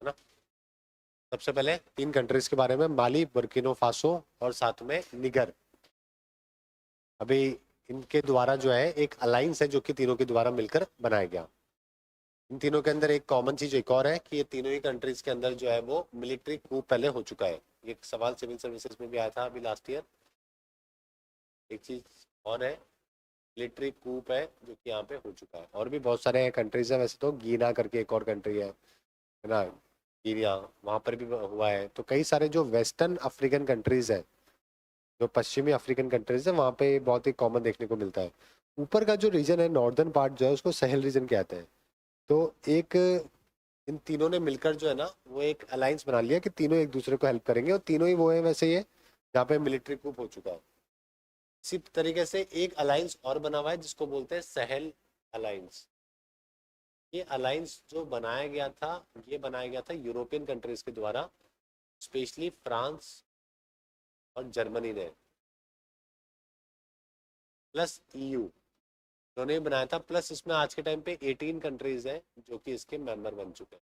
है ना। सबसे पहले 3 कंट्रीज के बारे में, माली, बुर्किनो फासो और साथ में निगर। अभी इनके द्वारा जो है एक अलायंस है जो कि तीनों के द्वारा मिलकर बनाया गया। इन तीनों के अंदर एक कॉमन चीज एक और है कि ये तीनों ही कंट्रीज के अंदर जो है वो मिलिट्री कूप पहले हो चुका है। ये एक सवाल सिविल सर्विसेज में भी आया था अभी लास्ट ईयर। एक चीज और है, मिलिट्री कूप है जो कि यहाँ पे हो चुका है। और भी बहुत सारे कंट्रीज है वैसे तो, गीना करके एक और कंट्री है ना, गिनिया, वहाँ पर भी हुआ है। तो कई सारे जो वेस्टर्न अफ्रीकन कंट्रीज है, जो पश्चिमी अफ्रीकन कंट्रीज है, वहाँ पे बहुत ही कॉमन देखने को मिलता है। ऊपर का जो रीजन है, नॉर्दर्न पार्ट जो है उसको सहल रीजन कहते हैं। तो एक इन तीनों ने मिलकर जो है ना वो एक अलायंस बना लिया कि तीनों एक दूसरे को हेल्प करेंगे, और तीनों ही वो है वैसे ये जहाँ पे मिलिट्री कूप हो चुका है। इसी तरीके से एक अलायंस और बना हुआ है जिसको बोलते हैं सहल अलायंस। ये अलायंस जो बनाया गया था, ये बनाया गया था यूरोपियन कंट्रीज के द्वारा, स्पेशली फ्रांस और जर्मनी ने, प्लस ईयू, उन्होंने बनाया था। प्लस इसमें आज के टाइम पे 18 कंट्रीज हैं जो कि इसके मेंबर बन चुके हैं।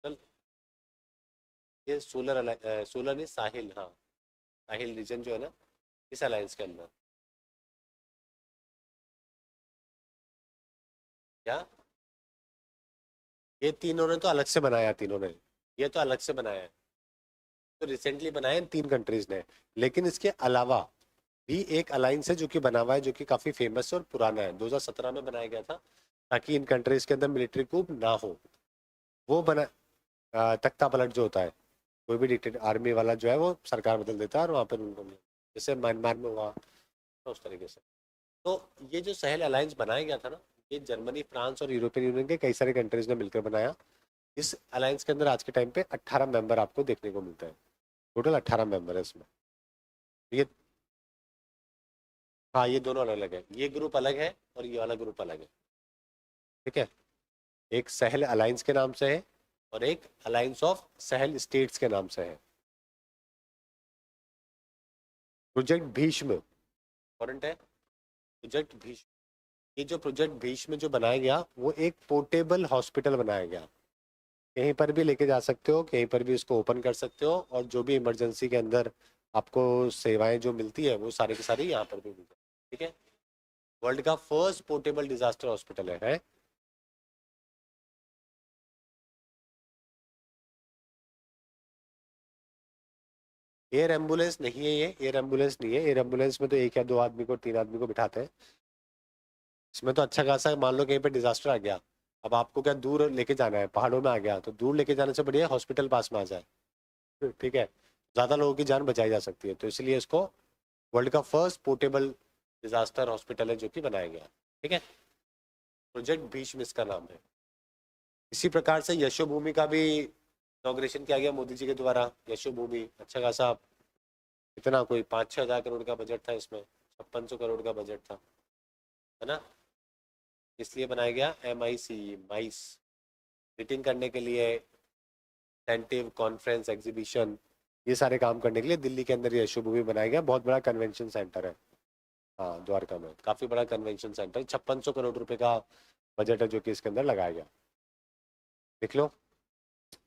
चल, ये सोलर नहीं, साहिल, हाँ, साहिल रीजन जो है ना इस अलायंस के अंदर। क्या, ये तीनों ने तो अलग से बनाया, तीनों ने ये तो अलग से बनाया है, तो रिसेंटली बनाया इन 3 कंट्रीज ने। लेकिन इसके अलावा भी एक अलायंस है जो कि बना हुआ है, जो कि काफी फेमस है और पुराना है, 2017 में बनाया गया था ताकि इन कंट्रीज के अंदर मिलिट्री कूप ना हो। वो बना तख्ता पलट जो होता है, कोई भी डिक्टेटर आर्मी वाला जो है वो सरकार बदल देता है और वहाँ पर उनको, जैसे म्यांमार में हुआ, तो उस तरीके से। तो ये जो सहल अलायंस बनाया गया था ना, ये जर्मनी, फ्रांस और यूरोपियन यूनियन के कई सारे कंट्रीज ने मिलकर बनाया। इस अलायंस के अंदर आज के टाइम पे 18 मेंबर आपको देखने को मिलता है। टोटल 18 मेंबर है इसमें। ये, हाँ, ये दोनों अलग अलग है, ये ग्रुप अलग है और ये वाला ग्रुप अलग है। ठीक है, एक सहल अलायंस के नाम से है और एक अलायंस ऑफ सहल स्टेट्स के नाम से है। प्रोजेक्ट भीष्म वारंट है, प्रोजेक्ट भीष्म। ये जो प्रोजेक्ट भीष्म जो बनाया गया वो एक पोर्टेबल हॉस्पिटल बनाया गया। कहीं पर भी लेके जा सकते हो, कहीं पर भी इसको ओपन कर सकते हो, और जो भी इमरजेंसी के अंदर आपको सेवाएं जो मिलती है वो सारी की सारी यहाँ पर भी मिलती है। ठीक है, वर्ल्ड का फर्स्ट पोर्टेबल डिजास्टर हॉस्पिटल है। एयर एम्बुलेंस नहीं है, ये एयर एम्बुलेंस नहीं है। एयर एम्बुलेंस में तो 1 या 2 आदमी को, 3 आदमी को बिठाते हैं। इसमें तो अच्छा खासा, मान लो कहीं पे डिजास्टर आ गया, अब आपको क्या दूर लेके जाना है, पहाड़ों में आ गया, तो दूर लेके जाने से बढ़िया हॉस्पिटल पास में आ जाए। ठीक है, ज्यादा लोगों की जान बचाई जा सकती है, तो इसलिए इसको वर्ल्ड का फर्स्ट पोर्टेबल डिजास्टर हॉस्पिटल है जो कि बनाया गया। ठीक है, प्रोजेक्ट भीष्म इसका नाम है। इसी प्रकार से यशोभूमि का भी इनॉग्रेशन किया गया मोदी जी के द्वारा। यशोभूमि अच्छा खासा, इतना कोई 5-6 हज़ार करोड़ का बजट था इसमें, 5600 करोड़ का बजट था, है ना। इसलिए बनाया गया MIC, माइस, मीटिंग करने के लिए, इंसेंटिव, कॉन्फ्रेंस, एग्जीबिशन, ये सारे काम करने के लिए दिल्ली के अंदर ये यशोभूमि बनाया गया। बहुत बड़ा कन्वेंशन सेंटर है, हाँ, द्वारका में काफी बड़ा कन्वेंशन सेंटर, 5600 करोड़ रुपए का बजट है जो कि इसके अंदर लगाया गया। लिख लो,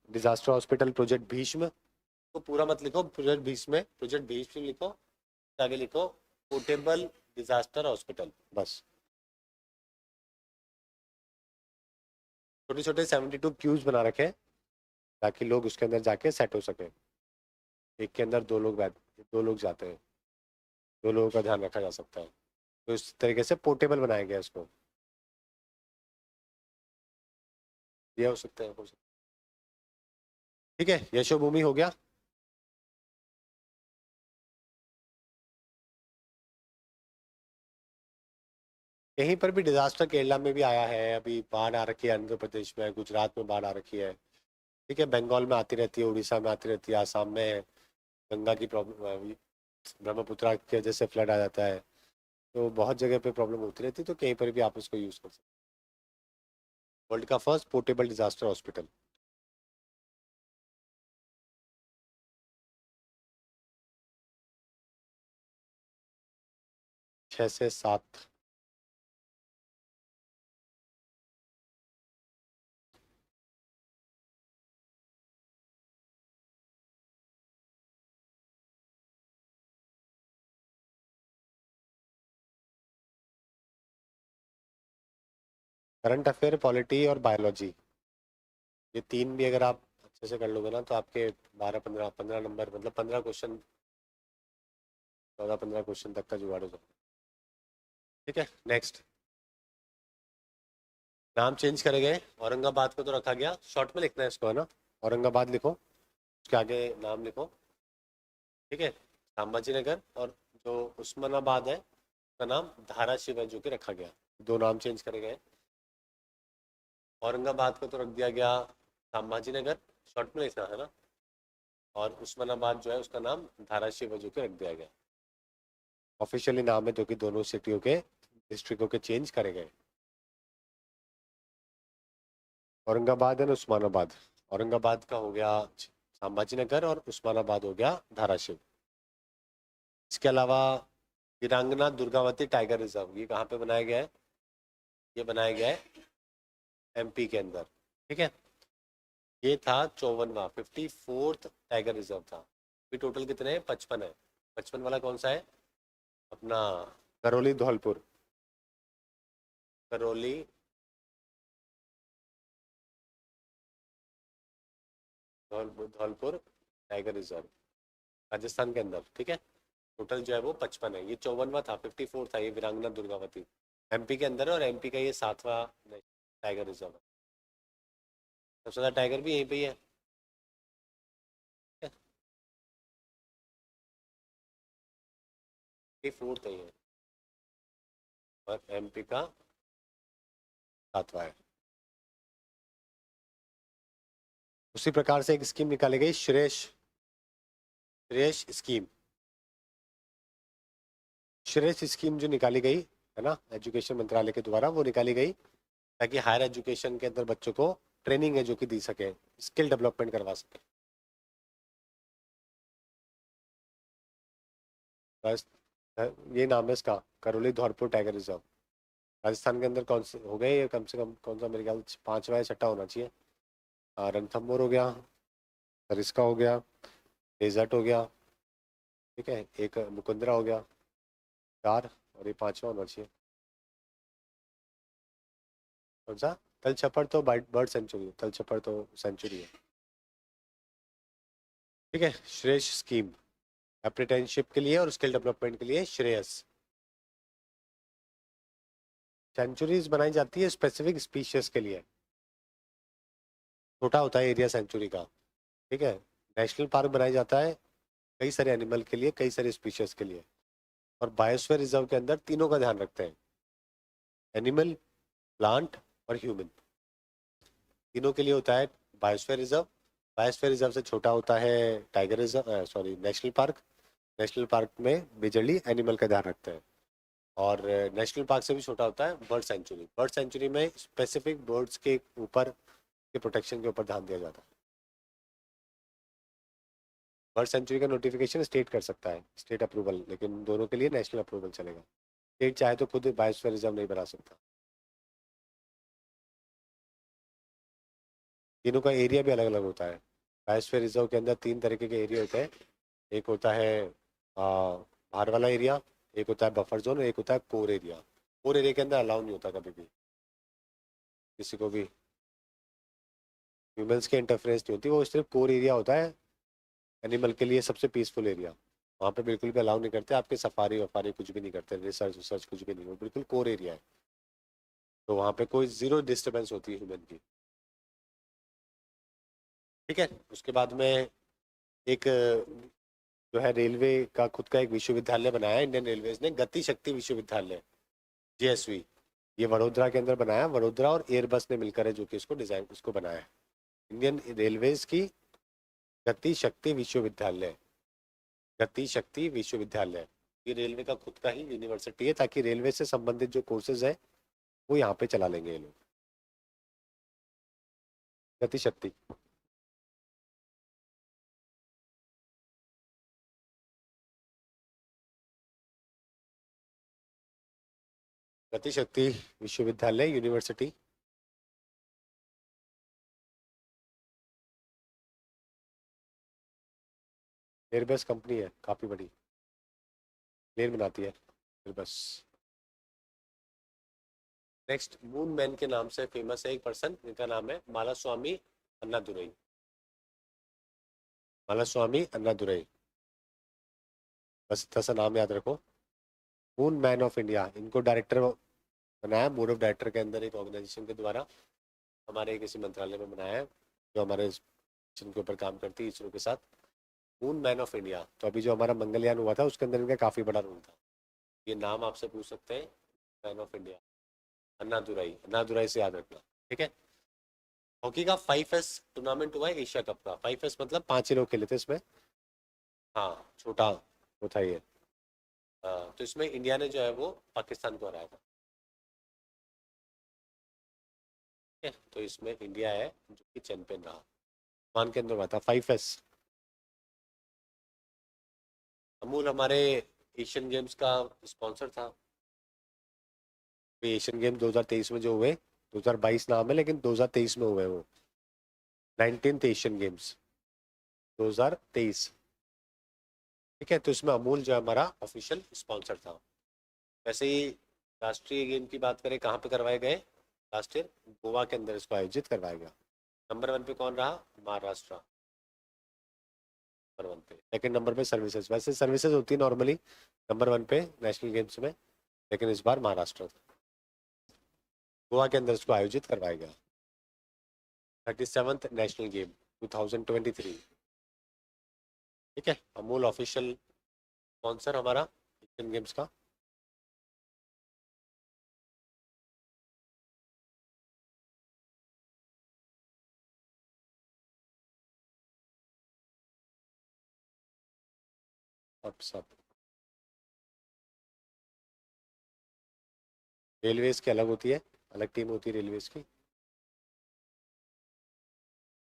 डिजास्टर हॉस्पिटल प्रोजेक्ट भीष्म। तो पूरा मत लिखो प्रोजेक्ट भीष्म, प्रोजेक्ट भीष्म लिखो, आगे लिखो पोर्टेबल डिजास्टर हॉस्पिटल, बस। छोटे छोटे 72 क्यूज बना रखे हैं ताकि लोग उसके अंदर जाके सेट हो सके। एक के अंदर 2 लोग बैठ, 2 लोग जाते हैं, 2 लोगों का ध्यान रखा जा सकता है। तो इस तरीके से पोर्टेबल बनाया गया इसको। ये हो सकता है। ठीक है, यशोभूमि हो गया। कहीं पर भी डिजास्टर, केरला में भी आया है, अभी बाढ़ आ रखी है, आंध्र प्रदेश में, गुजरात में बाढ़ आ रखी है। ठीक है, बंगाल में आती रहती है, उड़ीसा में आती रहती है, आसाम में गंगा की प्रॉब्लम, ब्रह्मपुत्रा की वजह से फ्लड आ जाता है। तो बहुत जगह पे प्रॉब्लम होती रहती है, तो कहीं पर भी आप उसको यूज कर सकते हैं। वर्ल्ड का फर्स्ट पोर्टेबल डिजास्टर हॉस्पिटल। 6 से 7। करंट अफेयर, पॉलिटी और बायोलॉजी, ये तीन भी अगर आप अच्छे से कर लोगे ना तो आपके 12 15 15 नंबर, मतलब 15 क्वेश्चन, 14 15 क्वेश्चन तक का जुगाड़ हो जाएगा। ठीक है, नेक्स्ट। नाम चेंज करे गए, औरंगाबाद को तो रखा गया, शॉर्ट में लिखना है इसको, है ना। औरंगाबाद लिखो, उसके आगे नाम लिखो। ठीक है, संभाजी नगर, और जो उस्मानाबाद है उसका नाम धाराशिव है जो कि रखा गया। दो नाम चेंज करे गए। औरंगाबाद को तो रख दिया गया संभाजी नगर, शॉर्ट में लिखना है ना। और उस्मानाबाद जो है उसका नाम धाराशिव है जो कि रख दिया गया। ऑफिशियली नाम है जो कि दोनों सिटियों के, डिस्ट्रिक्टों के चेंज करे गए। औरंगाबाद एंड उस्मानाबाद, औरंगाबाद का हो गया संभाजी नगर और उस्मानाबाद हो गया धाराशिव। इसके अलावा वीरांगना दुर्गावती टाइगर रिजर्व, ये कहाँ पे बनाया गया है? ये बनाया गया है एमपी के अंदर। ठीक है, ये था 54वां, 54th टाइगर रिजर्व था। अभी टोटल कितने हैं? 55 है। 55 वाला कौन सा है? अपना करौली धौलपुर, करौली धौलपुर टाइगर रिजर्व, राजस्थान के अंदर। ठीक है, टोटल जो है वो 55 है। ये 54वां था, 54 था ये वीरांगना दुर्गावती, एमपी के अंदर है, और एमपी का ये 7वां टाइगर रिजर्व है। सबसे ज्यादा टाइगर भी यहीं पे ही है। 54th है ये, और एमपी का 7वां है। उसी प्रकार से एक स्कीम निकाली गई, श्रेयस, श्रेयस स्कीम। श्रेयस स्कीम जो निकाली गई है ना एजुकेशन मंत्रालय के द्वारा, वो निकाली गई ताकि हायर एजुकेशन के अंदर बच्चों को ट्रेनिंग है जो कि दी सके, स्किल डेवलपमेंट करवा सके। बस, ये नाम है इसका, करौली धौलपुर टाइगर रिजर्व। राजस्थान के अंदर कौन से हो गए ये? कम से कम कौन सा, मेरे ख्याल से 5वां या 6वां होना चाहिए। रणथंभौर हो गया, सरिस्का हो गया, डेजर्ट हो गया, ठीक है, एक मुकुंदरा हो गया, 4, और ये 5वां होना चाहिए। कौन सा? तल छप्पर तो बर्ड सेंचुरी है, तल छप्पर तो सेंचुरी है। ठीक है, श्रेयस स्कीम अप्रेंटिसशिप के लिए और स्किल डेवलपमेंट के लिए श्रेयस। सेंचुरीज बनाई जाती है स्पेसिफिक स्पीशीज के लिए, छोटा होता है एरिया सेंचुरी का। ठीक है, नेशनल पार्क बनाया जाता है कई सारे एनिमल के लिए, कई सारे स्पीशीज के लिए। और बायोस्फीयर रिजर्व के अंदर तीनों का ध्यान रखते हैं, एनिमल, प्लांट और ह्यूमन, तीनों के लिए होता है बायोस्फीयर रिजर्व। बायोस्फीयर रिजर्व से छोटा होता है tiger reserve, sorry national park. National park में मेजरली एनिमल का ध्यान रखते हैं। और नेशनल पार्क से भी छोटा होता है बर्ड सेंचुरी। बर्ड सेंचुरी में स्पेसिफिक बर्ड्स के ऊपर के प्रोटेक्शन के ऊपर ध्यान दिया जाता है। बर्ड सेंचुरी का नोटिफिकेशन स्टेट कर सकता है, स्टेट अप्रूवल, लेकिन दोनों के लिए नेशनल अप्रूवल चलेगा। स्टेट चाहे तो खुद बायोस्फीयर रिजर्व नहीं बना सकता। तीनों का एरिया भी अलग अलग होता है। बायोस्फीयर रिजर्व के अंदर 3 तरीके के एरिया होते हैं। एक होता है बाहर वाला एरिया, एक होता है बफर जोन, और एक होता है कोर एरिया। कोर एरिया के अंदर अलाउ नहीं होता कभी भी किसी को भी, ह्यूमंस के इंटरफेरेंस नहीं होती, वो सिर्फ कोर एरिया होता है एनिमल के लिए, सबसे पीसफुल एरिया। वहाँ पे बिल्कुल भी अलाउ नहीं करते आपके सफारी वफारी, कुछ भी नहीं करते, रिसर्च विसर्च कुछ भी नहीं, वो बिल्कुल कोर एरिया है। तो वहाँ पे कोई जीरो डिस्टर्बेंस होती है ह्यूमन की। ठीक है, उसके बाद में एक जो है रेलवे का खुद का एक विश्वविद्यालय बनाया है इंडियन रेलवेज ने, गति शक्ति विश्वविद्यालय, जेएसवी। ये वडोदरा के अंदर बनाया, वडोदरा और एयरबस ने मिलकर है जो कि इसको डिजाइन, इसको बनाया है। इंडियन रेलवेज की गति शक्ति विश्वविद्यालय, गति शक्ति विश्वविद्यालय। ये रेलवे का खुद का ही यूनिवर्सिटी है, ताकि रेलवे से संबंधित जो कोर्सेज है वो यहाँ पे चला लेंगे ये लोग। गति शक्ति, गति शक्ति विश्वविद्यालय यूनिवर्सिटी। एयरबस कंपनी है काफी बड़ी, प्लेन बनाती है एयरबस। नेक्स्ट, मून मैन के नाम से फेमस है एक पर्सन, जिनका नाम है मालास्वामी अन्नादुरई। मालास्वामी अन्नादुरई, बस इतना सा नाम याद रखो। मून मैन ऑफ इंडिया, इनको डायरेक्टर बनाया, बोर्ड ऑफ डायरेक्टर के अंदर एक ऑर्गेनाइजेशन के द्वारा हमारे किसी मंत्रालय में बनाया है, जो हमारे मिशन के ऊपर काम करती है इसरो के साथ। मून मैन ऑफ इंडिया, तो अभी जो हमारा मंगलयान हुआ था उसके अंदर इनका काफ़ी बड़ा रोल था। ये नाम आपसे पूछ सकते हैं, man of India Annadurai, Annadurai से याद रखना, ठीक है। हॉकी का 5S टूर्नामेंट हुआ है एशिया कप का। 5S मतलब 5 ही लोग खेले थे इसमें। हाँ, छोटा वो था ये। तो इसमें इंडिया ने जो है वो पाकिस्तान को हराया था, ठीक है। तो इसमें इंडिया है जो कि चैंपियन रहा, मान के अंदर हुआ था 5S। अमूल हमारे एशियन गेम्स का स्पॉन्सर था। एशियन गेम 2023 में जो हुए, 2022 नाम है लेकिन 2023 में हुए वो, 19th एशियन गेम्स 2023, ठीक है। तो इसमें अमूल जो है हमारा ऑफिशियल स्पॉन्सर था। वैसे ही राष्ट्रीय गेम की बात करें, कहाँ पे करवाए गए लास्ट ईयर, गोवा के अंदर इसको आयोजित करवाया गया। नंबर 1 पे कौन रहा, महाराष्ट्र। नंबर 1 पे, सेकंड नंबर पे सर्विसेज, वैसे सर्विसेज होती है नॉर्मली नंबर 1 पे नेशनल गेम्स में, लेकिन इस बार महाराष्ट्र था। गोवा के अंदर इसको आयोजित करवाया गया। 37th नेशनल गेम 2023, ठीक है। अमूल ऑफिशियल स्पॉन्सर हमारा एशियन गेम्स का। अब सब रेलवेज की अलग होती है, अलग टीम होती है रेलवेज की।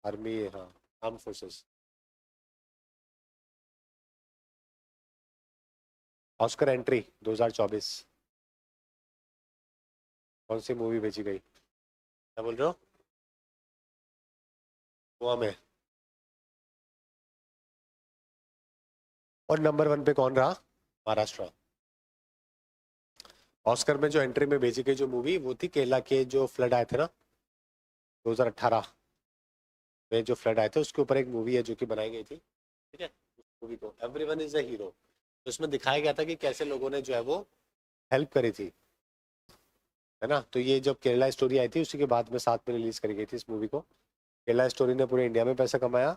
आर्मी, हाँ, आर्म फोर्सेस। ऑस्कर एंट्री 2024, कौन सी मूवी भेजी गई, क्या बोल रहे हो। गोवा में। और नंबर 1 पे कौन रहा, महाराष्ट्र। ऑस्कर में जो एंट्री में भेजी गई जो मूवी, वो थी केरला के जो फ्लड आए थे ना 2018 में, जो फ्लड आए थे उसके ऊपर एक मूवी है जो कि बनाई गई थी, ठीक है। उस मूवी को एवरीवन इज अ हीरो, तो उसमें दिखाया गया था कि कैसे लोगों ने जो है वो हेल्प करी थी, है ना। तो ये जब केरला स्टोरी आई थी उसी के बाद में साथ में रिलीज करी गई थी इस मूवी को। केरला स्टोरी ने पूरे इंडिया में पैसा कमाया,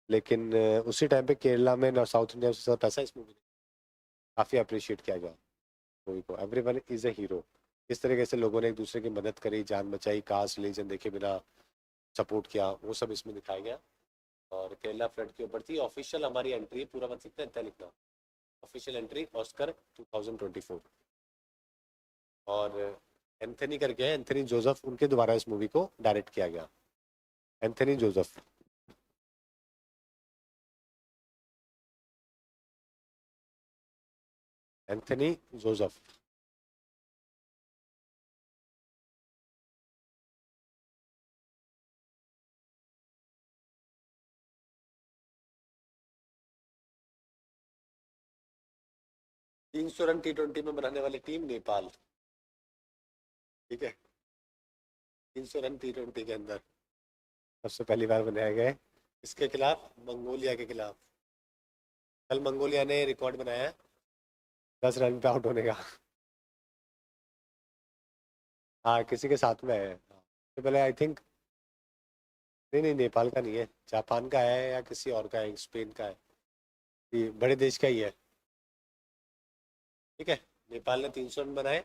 लेकिन उसी टाइम पे केरला में साउथ इंडिया से ज़्यादा पैसा इस मूवी ने, काफ़ी अप्रिशिएट किया गया मूवी को। एवरीवन इज अ हीरो, किस तरीके से लोगों ने एक दूसरे की मदद करी, जान बचाई, कास्ट रिलीजन देखे बिना सपोर्ट किया, वो सब इसमें दिखाया गया। और केरला फ्लड के ऊपर थी। ऑफिशियल हमारी एंट्री पूरा मत लिखना, इतना लिखना, ऑफिशियल एंट्री ऑस्कर 2024। और एंथनी करके है, एंथनी जोसेफ, उनके द्वारा इस मूवी को डायरेक्ट किया गया, Anthony Joseph. Anthony Joseph. 300 run T20 में बनाने वाली टीम नेपाल, ठीक है। 300 रन T20 के अंदर सबसे पहली बार बनाए गए, इसके खिलाफ, मंगोलिया के खिलाफ। कल मंगोलिया ने रिकॉर्ड बनाया है 10 रन पे आउट होने का। हाँ, किसी के साथ में है, तो पहले आई थिंक, नहीं नहीं, नेपाल का नहीं है, जापान का है या किसी और का है, स्पेन का है, ये बड़े देश का ही है, ठीक है। नेपाल ने 300 रन बनाए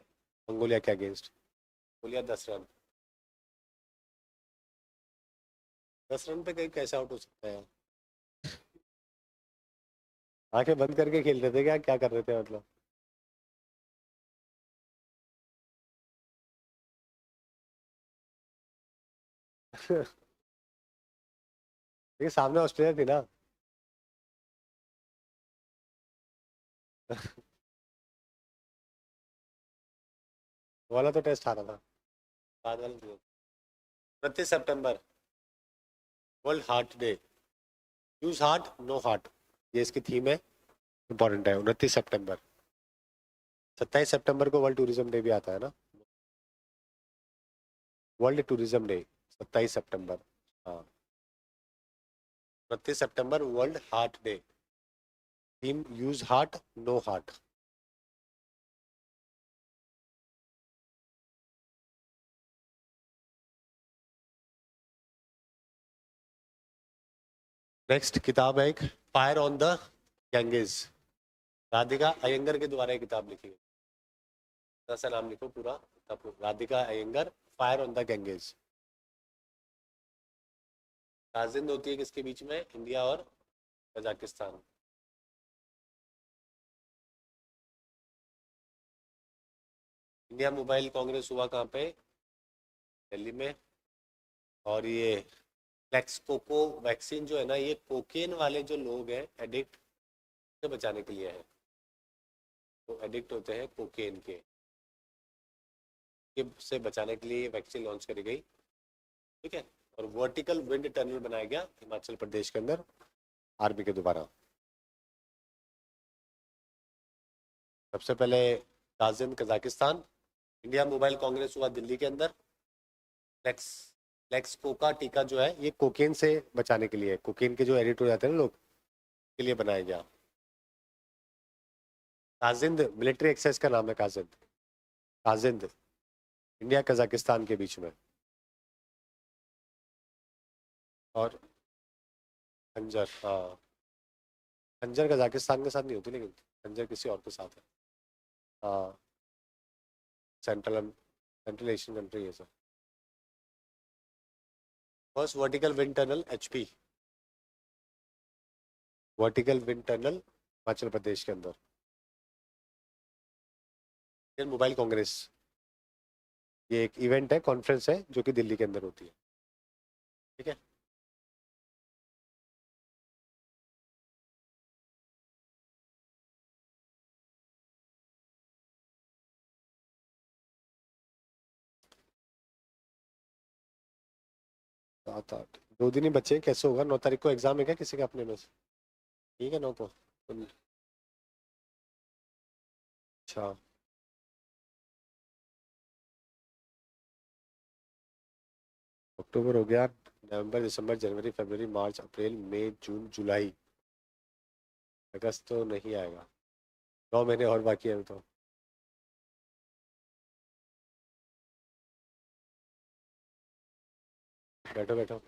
मंगोलिया के अगेंस्ट, मंगोलिया 10 रन। 10 रन पे कहीं कैसे आउट हो सकता है। आंखें बंद करके खेल रहे थे क्या, क्या कर रहे थे मतलब। लेकिन सामने ऑस्ट्रेलिया थी ना। वो वाला तो टेस्ट हारा था, बाद वाला नहीं। 29 सितंबर, world heart day. Use heart, no heart, ये इसकी थीम है, इंपॉर्टेंट है। 29 सितंबर, 27 सितंबर को वर्ल्ड टूरिज्म डे भी आता है ना। वर्ल्ड टूरिज्म डे 27 सितंबर। हाँ, 29 सितंबर world heart day. Theme use heart no heart. Next किताब है एक, fire on the Ganges. Radhika Iyengar के द्वारा ये किताब लिखी गई। ऐसा नाम लिखो पूरा, तब Radhika Iyengar, fire on the Ganges. ताजिंद होती है किसके बीच में, इंडिया और कजाकिस्तान। इंडिया मोबाइल कांग्रेस हुआ कहाँ पे, दिल्ली में। और ये फ्लेक्सकोको वैक्सीन जो है ना, ये कोकेन वाले जो लोग हैं एडिक्ट से बचाने के लिए है। तो एडिक्ट होते हैं कोकेन के से बचाने के लिए ये वैक्सीन लॉन्च करी गई। ठीक है। और वर्टिकल विंड टनल बनाया गया हिमाचल प्रदेश के अंदर आर्मी के द्वारा। सबसे पहले ताजिंद कजाकिस्तान। इंडिया मोबाइल कांग्रेस हुआ दिल्ली के अंदर। फ्लेक्स फ्लेक्सकोका टीका जो है ये कोकेन से बचाने के लिए, कोकेन के जो एडिक्ट हो जाते हैं ना लोग, के लिए बनाया गया। ताजिंद मिलिट्री एक्सेस का नाम है, काजिंद। ताजिंद इंडिया कजाकिस्तान के बीच में। और खंजर, हाँ, खंजर कजाकिस्तान के साथ नहीं होती, लेकिन खंजर किसी और के साथ है। हाँ, सेंट्रल सेंट्रल एशियन कंट्री है sir. First vertical wind tunnel HP, vertical wind tunnel Himachal Pradesh के अंदर। इंडियन मोबाइल कांग्रेस, ये एक इवेंट है, कॉन्फ्रेंस है जो कि दिल्ली के अंदर होती है। ठीक है। सात आठ, 2 दिन ही बचे हैं, कैसे होगा। 9 तारीख को एग्जाम है क्या किसी का अपने में से? ठीक है, 9 को। अच्छा, अक्टूबर हो गया, नवंबर दिसंबर जनवरी फरवरी मार्च अप्रैल मई जून जुलाई, अगस्त तो नहीं आएगा। 9 महीने और बाकी है तो। बैठो बैठो।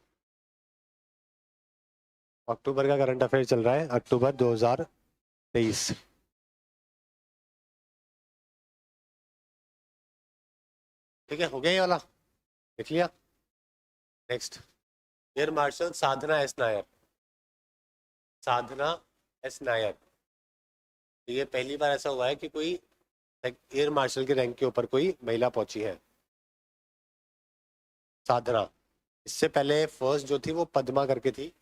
अक्टूबर का करंट अफेयर चल रहा है, अक्टूबर 2023। ठीक है, हो गया ये वाला, देख लिया। नेक्स्ट, एयर मार्शल साधना एस नायर। साधना एस नायर, ये पहली बार ऐसा हुआ है कि कोई एयर मार्शल के रैंक के ऊपर कोई महिला पहुंची है। साधना, इससे पहले फर्स्ट जो थी वो पद्मा करके थी।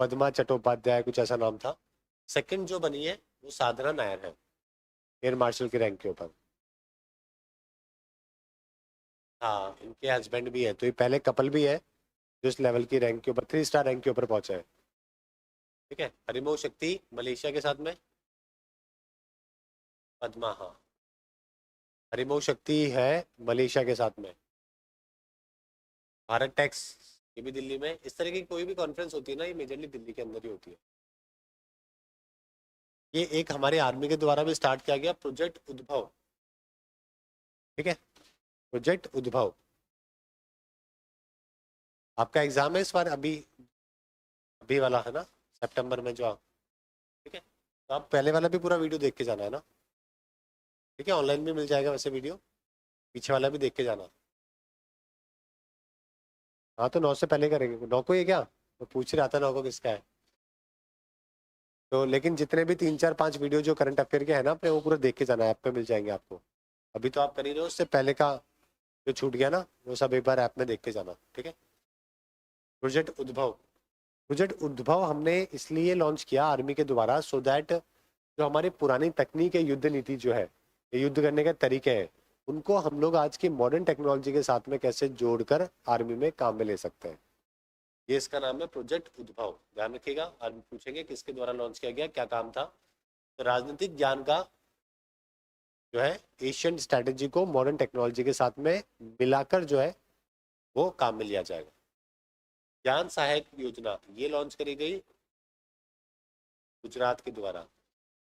पद्मा चट्टोपाध्याय कुछ ऐसा नाम था। सेकंड जो बनी है वो साधना नायर है, एयर मार्शल के रैंक के ऊपर। हाँ, इनके हस्बैंड भी है, तो ये पहले कपल भी है जो इस लेवल की रैंक के ऊपर, 3 स्टार रैंक के ऊपर पहुंचा है। ठीक है। हरिमोह शक्ति मलेशिया के साथ में, पद्मा, हाँ, हरिमोह शक्ति है मलेशिया के साथ में। भारत टैक्स, ये भी दिल्ली में। इस तरह की कोई भी कॉन्फ्रेंस होती है ना, ये मेजरली दिल्ली के अंदर ही होती है। ये एक हमारे आर्मी के द्वारा भी स्टार्ट किया गया प्रोजेक्ट उद्भव। ठीक है, प्रोजेक्ट उद्भव। आपका एग्जाम है इस बार, अभी अभी वाला है ना, सितंबर में जो ठीक है, तो आप पहले वाला भी पूरा वीडियो देख के जाना है ना। ठीक है, ऑनलाइन भी मिल जाएगा वैसे वीडियो, पीछे वाला भी देख के जाना। हाँ, तो 9 से पहले करेंगे, 9 को ही है क्या, तो पूछ रहा था 9 को किसका है। तो लेकिन जितने भी 3 4 5 वीडियो जो करंट अफेयर के हैं ना अपने, वो पूरा देख के जाना है, ऐप पे मिल जाएंगे आपको। अभी तो आप कर ही रहे हो, उससे पहले का जो छूट गया ना वो सब एक बार ऐप में देख के जाना। ठीक है। प्रोजेक्ट उद्भव, प्रोजेक्ट उद्भव हमने इसलिए लॉन्च किया आर्मी के द्वारा, सो दैट जो हमारी पुरानी तकनीक है, युद्ध नीति जो है, ये युद्ध करने के तरीके हैं, उनको हम लोग आज की मॉडर्न टेक्नोलॉजी के साथ में कैसे जोड़कर आर्मी में काम में ले सकते हैं। ये इसका नाम है प्रोजेक्ट उद्भव। ध्यान रखिएगा, आर्मी पूछेंगे किसके द्वारा लॉन्च किया गया, क्या काम था। तो राजनीतिक ज्ञान का जो है एशियन स्ट्रैटेजी को मॉडर्न टेक्नोलॉजी के साथ में मिलाकर जो है वो काम में लिया जाएगा। ज्ञान सहायक योजना ये लॉन्च करी गई गुजरात के द्वारा।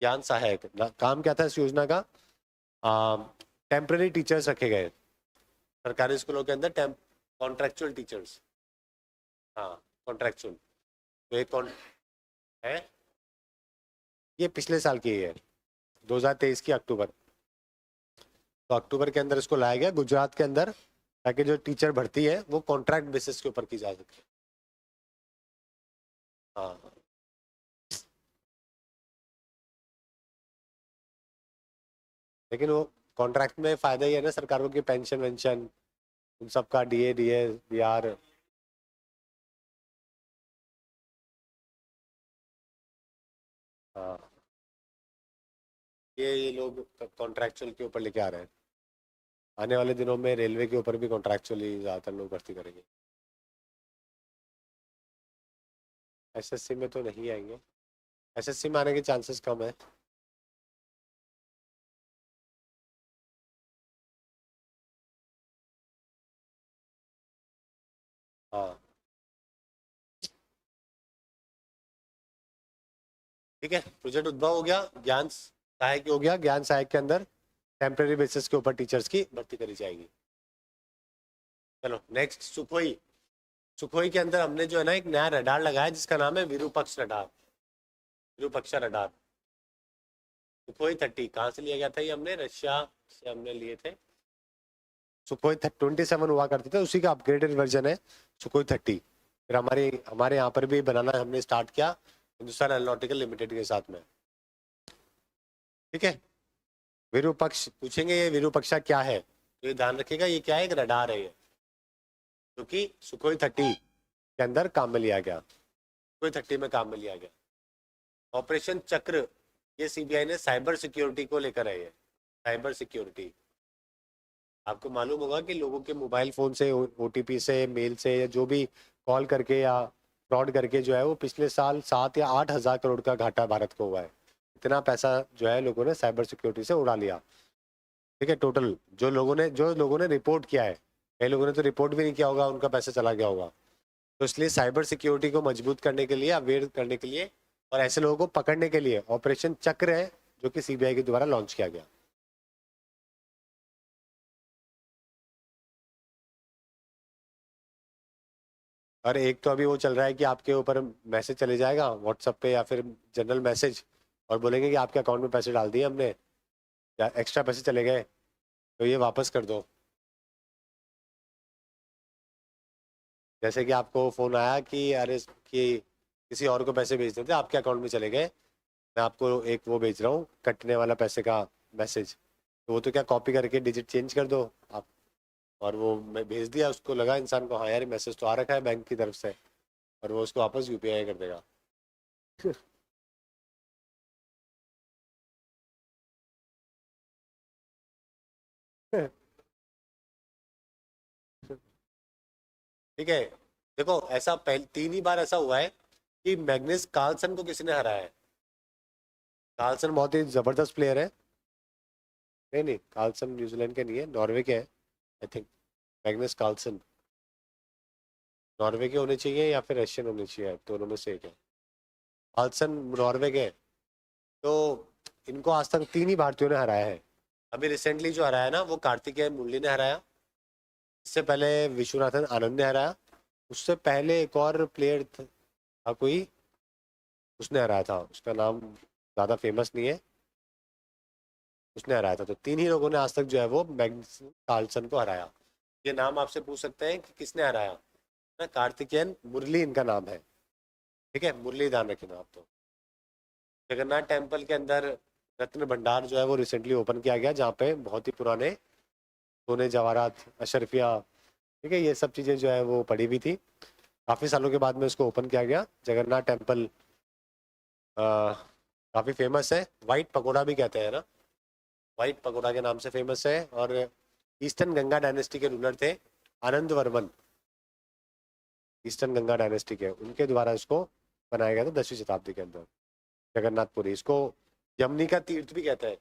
ज्ञान सहायक काम क्या था इस योजना का? टेम्पररी टीचर्स रखे गए सरकारी स्कूलों के अंदर, कॉन्ट्रेक्चुअल टीचर्स। हाँ, कॉन्ट्रेक्चुअल। तो एक कौन है, ये पिछले साल की है, 2023 की अक्टूबर। तो अक्टूबर के अंदर इसको लाया गया गुजरात के अंदर, ताकि जो टीचर भर्ती है वो कॉन्ट्रैक्ट बेसिस के ऊपर की जा सके। हाँ, लेकिन वो कॉन्ट्रैक्ट में फायदा ही है ना सरकारों की, पेंशन वेंशन उन सबका, डीए डीए डीआर। हाँ, ये लोग कॉन्ट्रैक्चुअल के ऊपर लेके आ रहे हैं। आने वाले दिनों में रेलवे के ऊपर भी कॉन्ट्रैक्चुअली ज़्यादातर लोग भर्ती करेंगे। एसएससी में तो नहीं आएंगे, एसएससी में आने के चांसेस कम है। हाँ, ठीक है। प्रोजेक्ट उद्भव हो गया, ज्ञान सहायक हो गया। ज्ञान सहायक के अंदर टेम्परेरी बेसिस के ऊपर टीचर्स की भर्ती करी जाएगी। चलो नेक्स्ट, सुखोई। सुखोई के अंदर हमने जो है ना एक नया रडार लगाया जिसका नाम है Virupaksha radar, Virupaksha radar. Sukhoi 30 कहाँ से लिया गया था? ये हमने रशिया से हमने लिए थे। सुखोई 27 हुआ करते थे, उसी का अपग्रेडेड वर्जन है सुखोई 30। फिर हमारे हमारे यहाँ पर भी बनाना हमने स्टार्ट किया हिंदुस्तान एरोनॉटिकल लिमिटेड के साथ में। ठीक है। विरूपक्ष पूछेंगे, ये विरूपक्षा क्या है तो ये ध्यान रखिएगा, ये क्या है? एक रडार है ये, जो कि सुखोई 30 के अंदर काम में लिया गया, सुखोई 30 में काम में लिया गया। ऑपरेशन चक्र, ये सीबीआई ने साइबर सिक्योरिटी को लेकर है। ये साइबर सिक्योरिटी, आपको मालूम होगा कि लोगों के मोबाइल फोन से, ओटीपी से, मेल से, या जो भी कॉल करके या फ्रॉड करके जो है वो पिछले साल 7 या 8 हज़ार करोड़ का घाटा भारत को हुआ है। इतना पैसा जो है लोगों ने साइबर सिक्योरिटी से उड़ा लिया। ठीक है, टोटल जो लोगों ने रिपोर्ट किया है, कई लोगों ने तो रिपोर्ट भी नहीं किया होगा, उनका पैसा चला गया होगा। तो इसलिए साइबर सिक्योरिटी को मजबूत करने के लिए, अवेयर करने के लिए और ऐसे लोगों को पकड़ने के लिए ऑपरेशन चक्र है, जो कि सीबीआई के द्वारा लॉन्च किया गया। और एक तो अभी वो चल रहा है कि आपके ऊपर मैसेज चले जाएगा व्हाट्सएप पे या फिर जनरल मैसेज, और बोलेंगे कि आपके अकाउंट में पैसे डाल दिए हमने, या एक्स्ट्रा पैसे चले गए तो ये वापस कर दो। जैसे कि आपको फ़ोन आया कि अरे कि किसी और को पैसे भेजने थे, आपके अकाउंट में चले गए, मैं आपको एक वो भेज रहा हूँ कटने वाला पैसे का मैसेज। तो वो तो क्या, कॉपी करके डिजिट चेंज कर दो आप, और वो मैं भेज दिया, उसको लगा इंसान को हाँ यार मैसेज तो आ रखा है बैंक की तरफ से, और वो उसको वापस यूपीआई कर देगा। ठीक है। देखो ऐसा पहले 3 ही बार ऐसा हुआ है कि मैग्निस कार्लसन को किसी ने हराया है। कार्लसन बहुत ही जबरदस्त प्लेयर है। नहीं नहीं, कार्लसन न्यूजीलैंड के नहीं है, नॉर्वे के है आई थिंक। मैग्निस कार्लसन नॉर्वे के होने चाहिए या फिर रशियन होने चाहिए, दोनों में से एक है। कार्लसन नॉर्वे के हैं। तो इनको आज तक 3 ही भारतीयों ने हराया है। अभी रिसेंटली जो हराया ना वो कार्तिकेय मुरली ने हराया, इससे पहले विश्वनाथन आनंद ने हराया, उससे पहले एक और प्लेयर था कोई, उसने हराया था, उसका नाम ज़्यादा फेमस नहीं है, उसने हराया था। तो 3 ही लोगों ने आज तक जो है वो मैग्नस कार्लसन को हराया। ये नाम आपसे पूछ सकते हैं कि किसने हराया ना, कार्तिकेयन मुरली इनका नाम है। ठीक है, मुरली ध्यान रखना आप। तो जगन्नाथ टेम्पल के अंदर रत्न भंडार जो है वो रिसेंटली ओपन किया गया, जहाँ पे बहुत ही पुराने सोने जवाहरात अशरफिया, ठीक है, ये सब चीज़ें जो है वो पड़ी हुई थी। काफ़ी सालों के बाद में इसको ओपन किया गया। जगन्नाथ टेम्पल काफ़ी फेमस है, वाइट पकोड़ा भी कहते हैं ना, वाइट पकोड़ा के नाम से फेमस है। और ईस्टर्न गंगा डायनेस्टी के रूलर थे आनंद वर्मन, ईस्टर्न गंगा डायनेस्टी के, उनके द्वारा इसको बनाया गया था 10वीं शताब्दी के अंदर। जगन्नाथपुरी, इसको यमुनी का तीर्थ भी कहते हैं,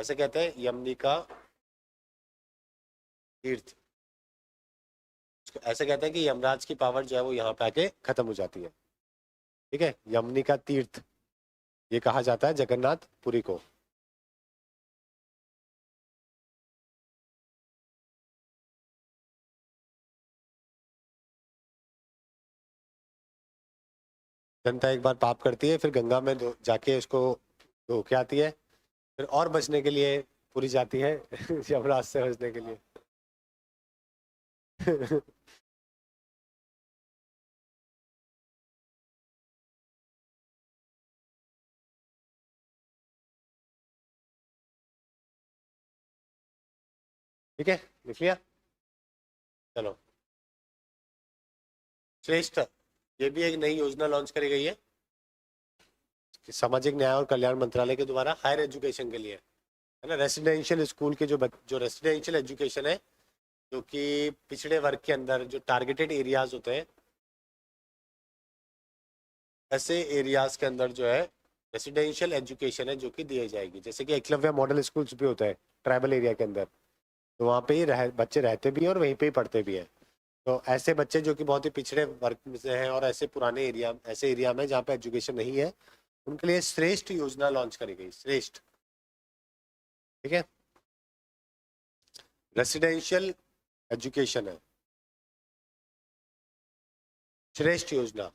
ऐसे कहते हैं यमनिका तीर्थ। ऐसे कहते हैं कि यमराज की पावर जो है वो यहाँ पे आके खत्म हो जाती है। ठीक है, यमनिका तीर्थ ये कहा जाता है जगन्नाथ पुरी को। जनता एक बार पाप करती है, फिर गंगा में जाके उसको धो के आती है, फिर और बचने के लिए पूरी जाती है यमराज से बचने के लिए ठीक है, लिख लिया। चलो, श्रेष्ठ, ये भी एक नई योजना लॉन्च करी गई है कि सामाजिक न्याय और कल्याण मंत्रालय के द्वारा हायर एजुकेशन के लिए, है ना, रेसिडेंशियल स्कूल के जो रेसिडेंशियल एजुकेशन है, जो कि पिछड़े वर्ग के अंदर जो टारगेटेड एरियाज होते हैं, ऐसे एरियाज के अंदर जो है रेसिडेंशियल एजुकेशन है जो कि दी जाएगी। जैसे कि एकलव्य मॉडल स्कूल्स भी होता है ट्राइबल एरिया के अंदर, तो वहाँ पे ही बच्चे रहते भी हैं और वहीं पे ही पढ़ते भी हैं। तो ऐसे बच्चे जो कि बहुत ही पिछड़े वर्ग में से हैं और ऐसे एरिया में जहाँ पे एजुकेशन नहीं है, उनके लिए श्रेष्ठ योजना लॉन्च करी गई। श्रेष्ठ, ठीक है, रेसिडेंशियल एजुकेशन है, श्रेष्ठ योजना।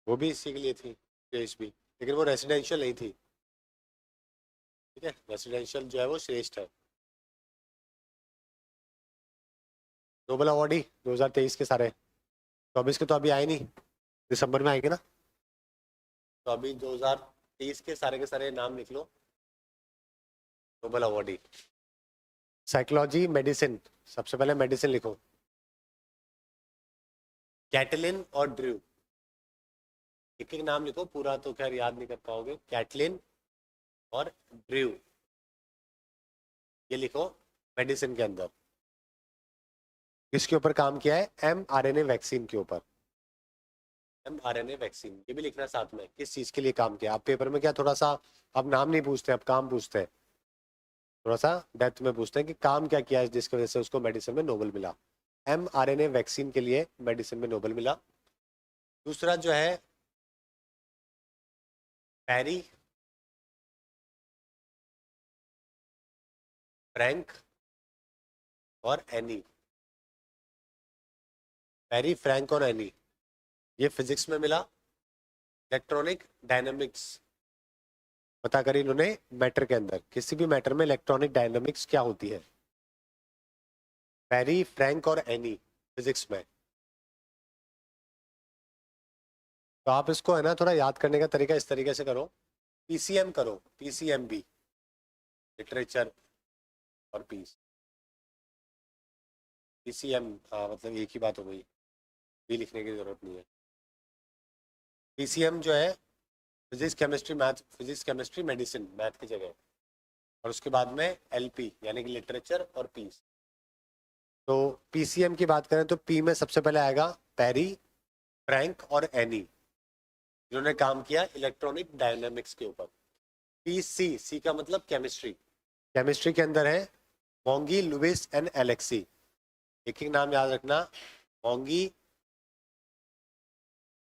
वो भी इसी के लिए थी, श्रेष्ठ भी, लेकिन वो रेसिडेंशियल नहीं थी। ठीक है, रेसिडेंशियल जो है वो श्रेष्ठ है। नोबल अवार्ड ही 2023 के सारे, 24 के तो अभी आए नहीं, दिसंबर में आएंगे ना। तो अभी 2023 के सारे नाम लिख लो, नोबल अवार्ड ही। साइकोलॉजी, मेडिसिन, सबसे पहले मेडिसिन लिखो, कैटलिन और ड्रू। एक एक नाम लिखो, पूरा तो खैर याद नहीं कर पाओगे। कैटलिन और ड्रू, ये लिखो मेडिसिन के अंदर। किसके ऊपर काम किया है? mRNA वैक्सीन के ऊपर। mRNA वैक्सीन, ये भी लिखना साथ में, किस चीज के लिए काम किया। आप पेपर में क्या थोड़ा सा, अब नाम नहीं पूछते, अब काम पूछते हैं, थोड़ा सा डेप्थ में पूछते हैं कि काम क्या किया है जिसकी वजह से उसको मेडिसिन में नोबेल मिला। mRNA वैक्सीन के लिए मेडिसिन में नोबेल मिला। दूसरा जो है पैरी फ्रैंक और एनी। पैरी फ्रैंक और एनी, ये फिजिक्स में मिला। इलेक्ट्रॉनिक डायनामिक्स पता करी इन्होंने, मैटर के अंदर, किसी भी मैटर में इलेक्ट्रॉनिक डायनामिक्स क्या होती है। पैरी फ्रैंक और एनी, फिजिक्स में। तो आप इसको है ना थोड़ा याद करने का तरीका इस तरीके से करो, पीसीएम करो, पीसीएमबी, लिटरेचर और पीस। पीसीएम, हाँ मतलब एक ही बात हो गई, भी लिखने की जरूरत नहीं है। पीसीएम जो है physics chemistry math, physics chemistry medicine math की जगह, और उसके बाद में एलपी यानी कि लिटरेचर और पीस। तो पीसीएम की बात करें तो पी में सबसे पहले आएगा पैरी फ्रैंक और एनी, जिन्होंने काम किया इलेक्ट्रॉनिक डायनामिक्स के ऊपर। पीसी, सी का मतलब केमिस्ट्री, केमिस्ट्री के अंदर है मोंगी, लुइस एंड एलेक्सी। एक एक नाम याद रखना, मोंगी,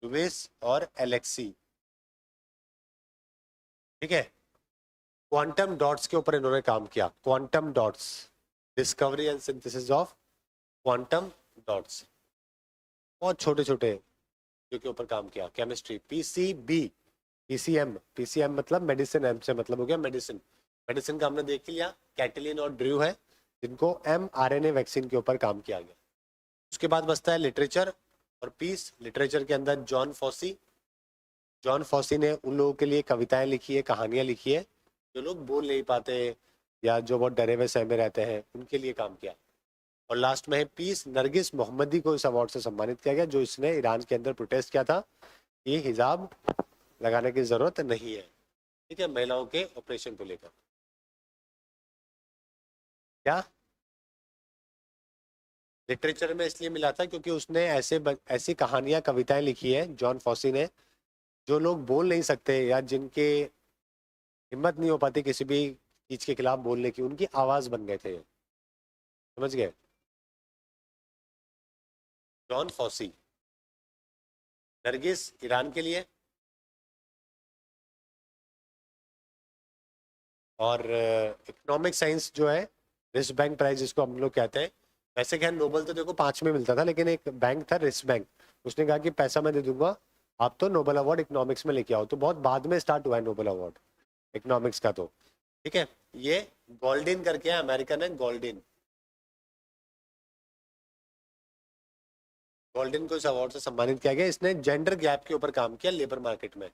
लुइस और एलेक्सी। ठीक है, क्वांटम डॉट्स के ऊपर इन्होंने काम किया, quantum dots, discovery and synthesis of quantum dots. बहुत छोटे छोटे जो के ऊपर काम किया, केमिस्ट्री। पीसीबी, पीसीएम, पीसीएम मतलब मेडिसिन, एम से मतलब हो गया मेडिसिन। मेडिसिन का हमने देख लिया, कैटलिन और ड्रू है, जिनको mRNA वैक्सीन के ऊपर काम किया गया। उसके बाद बचता है लिटरेचर और पीस। लिटरेचर के अंदर जॉन फॉसी, जॉन फॉसी ने उन लोगों के लिए कविताएं लिखी है, कहानियां लिखी है जो लोग बोल नहीं पाते या जो बहुत डरे हुए सहमे रहते हैं, उनके लिए काम किया। और लास्ट में है पीस, नरगिस मोहम्मदी को इस अवार्ड से सम्मानित किया गया, जो इसने ईरान के अंदर प्रोटेस्ट किया था कि हिजाब लगाने की ज़रूरत नहीं है। ठीक है, महिलाओं के ऑपरेशन को लेकर। क्या लिटरेचर में इसलिए मिला था क्योंकि उसने ऐसी कहानियां कविताएं लिखी है जॉन फॉसी ने, जो लोग बोल नहीं सकते या जिनके हिम्मत नहीं हो पाती किसी भी चीज के खिलाफ बोलने की, उनकी आवाज बन गए थे। समझ गए? John FOSSEE. नरगिस ईरान के लिए। और इकोनॉमिक साइंस जो है, रिस्क बैंक प्राइज जिसको हम लोग कहते हैं, वैसे क्या नोबेल तो देखो 5 में मिलता था, लेकिन एक बैंक था रिस्क बैंक, उसने कहा कि पैसा मैं दे दूंगा, आप तो नोबेल अवार्ड इकोनॉमिक्स में लेके आओ। तो बहुत बाद में स्टार्ट हुआ है नोबेल अवार्ड इकोनॉमिक्स का तो। ठीक है, ये गोल्डिन करके है, अमेरिकन है गोल्डिन। गोल्डन को इस अवार्ड से सम्मानित किया गया। इसने जेंडर गैप के ऊपर काम किया लेबर मार्केट में।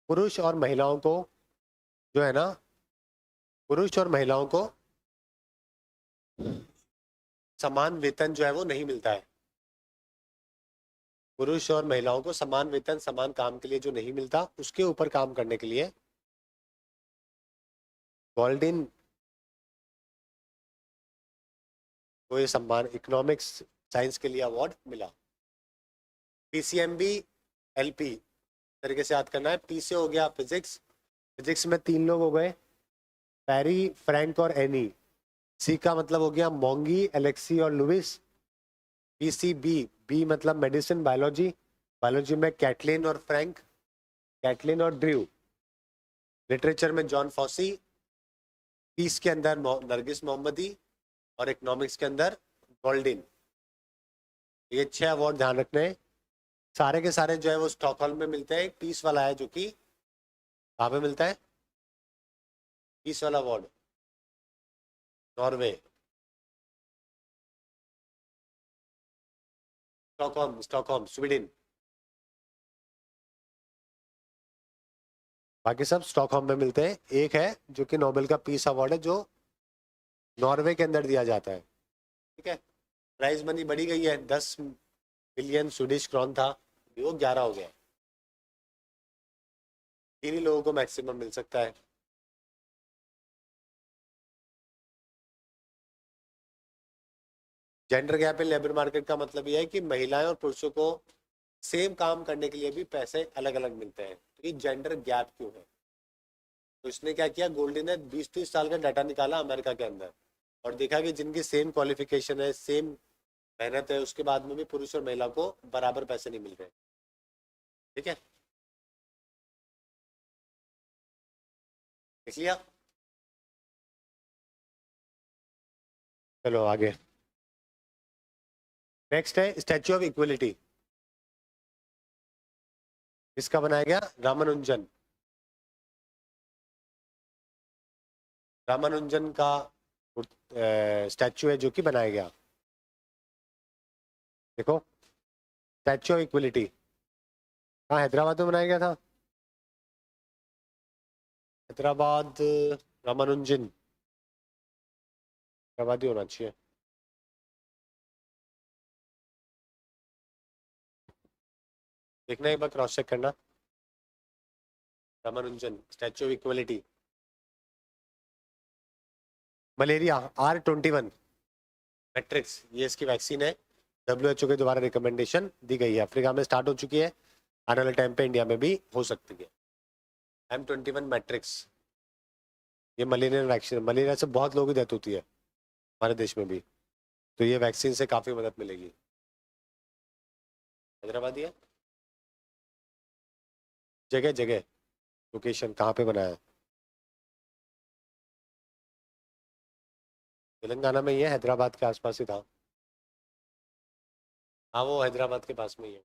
पुरुष और महिलाओं को जो है ना, पुरुष और महिलाओं को समान वेतन जो है वो नहीं मिलता है। पुरुष और महिलाओं को समान वेतन समान काम के लिए जो नहीं मिलता, उसके ऊपर काम करने के लिए गोल्डन को ये सम्मान इकोनॉमिक्स साइंस के लिए अवार्ड मिला। पीसीएमबी एलपी तरीके से याद करना है। पी से हो गया फिजिक्स, फिजिक्स में 3 लोग हो गए, पैरी, फ्रैंक और एनी। सी का मतलब हो गया मोंगी, एलेक्सी और लुइस। पीसीबी, बी मतलब मेडिसिन बायोलॉजी, बायोलॉजी में कैटलिन और फ्रैंक, कैटलिन और ड्रू। लिटरेचर में जॉन फॉसी, पीस के अंदर नरगिस मोहम्मदी और इकोनॉमिक्स के अंदर गोल्डिन। ये 6 अवार्ड ध्यान रखने हैं। सारे के सारे जो है वो स्टॉकहोल्म में मिलते हैं। पीस वाला है जो कि कहाँ पे मिलता है, पीस वाला award Norway, Stockholm, Stockholm Sweden. बाकी सब स्टॉकहोल्म में मिलते हैं। एक है जो कि नोबेल का पीस अवार्ड है, जो नॉर्वे के अंदर दिया जाता है। ठीक है, प्राइज मनी बढ़ी गई है, 10 बिलियन स्वीडिश क्रॉन था, वो 11 हो गया। 3 ही लोगों को मैक्सिमम मिल सकता है। Gender gap in labour market का मतलब यह है कि महिलाएं और पुरुषों को सेम काम करने के लिए भी पैसे अलग अलग मिलते हैं। तो ये जेंडर गैप क्यों है? तो इसने क्या किया, गोल्डी ने 20-30 साल का डाटा निकाला अमेरिका के अंदर, और देखा कि जिनकी सेम क्वालिफिकेशन है, सेम मेहनत है, उसके बाद में भी पुरुष और महिला को बराबर पैसे नहीं मिल रहे। ठीक है, देख लिया। चलो आगे। नेक्स्ट है स्टैच्यू ऑफ इक्वलिटी। किसका बनाया गया? रामानुजन। रामानुजन का स्टैच्यू है जो कि बनाया गया। देखो, स्टैच्यू ऑफ इक्वलिटी हाँ हैदराबाद में बनाया गया था। हैदराबाद, रामानुजन हैदराबाद ही होना चाहिए। देखना एक बार, क्रॉस चेक करना। Ramanujan statue of equality, malaria R21 matrix, ये इसकी वैक्सीन है। WHO के द्वारा रिकमेंडेशन दी गई है, अफ्रीका में स्टार्ट हो चुकी है, आने वाले टाइम पे इंडिया में भी हो सकती है। M21 मैट्रिक्स, ये मलेरिया वैक्सीन, मलेरिया से बहुत लोगों की डेथ होती है हमारे देश में भी, तो ये वैक्सीन से काफ़ी मदद मिलेगी। हैदराबाद ही है। जगह जगह लोकेशन कहाँ पे बनाया है? तेलंगाना में ही है, हैदराबाद के आसपास ही था। हाँ वो हैदराबाद के पास में ही है।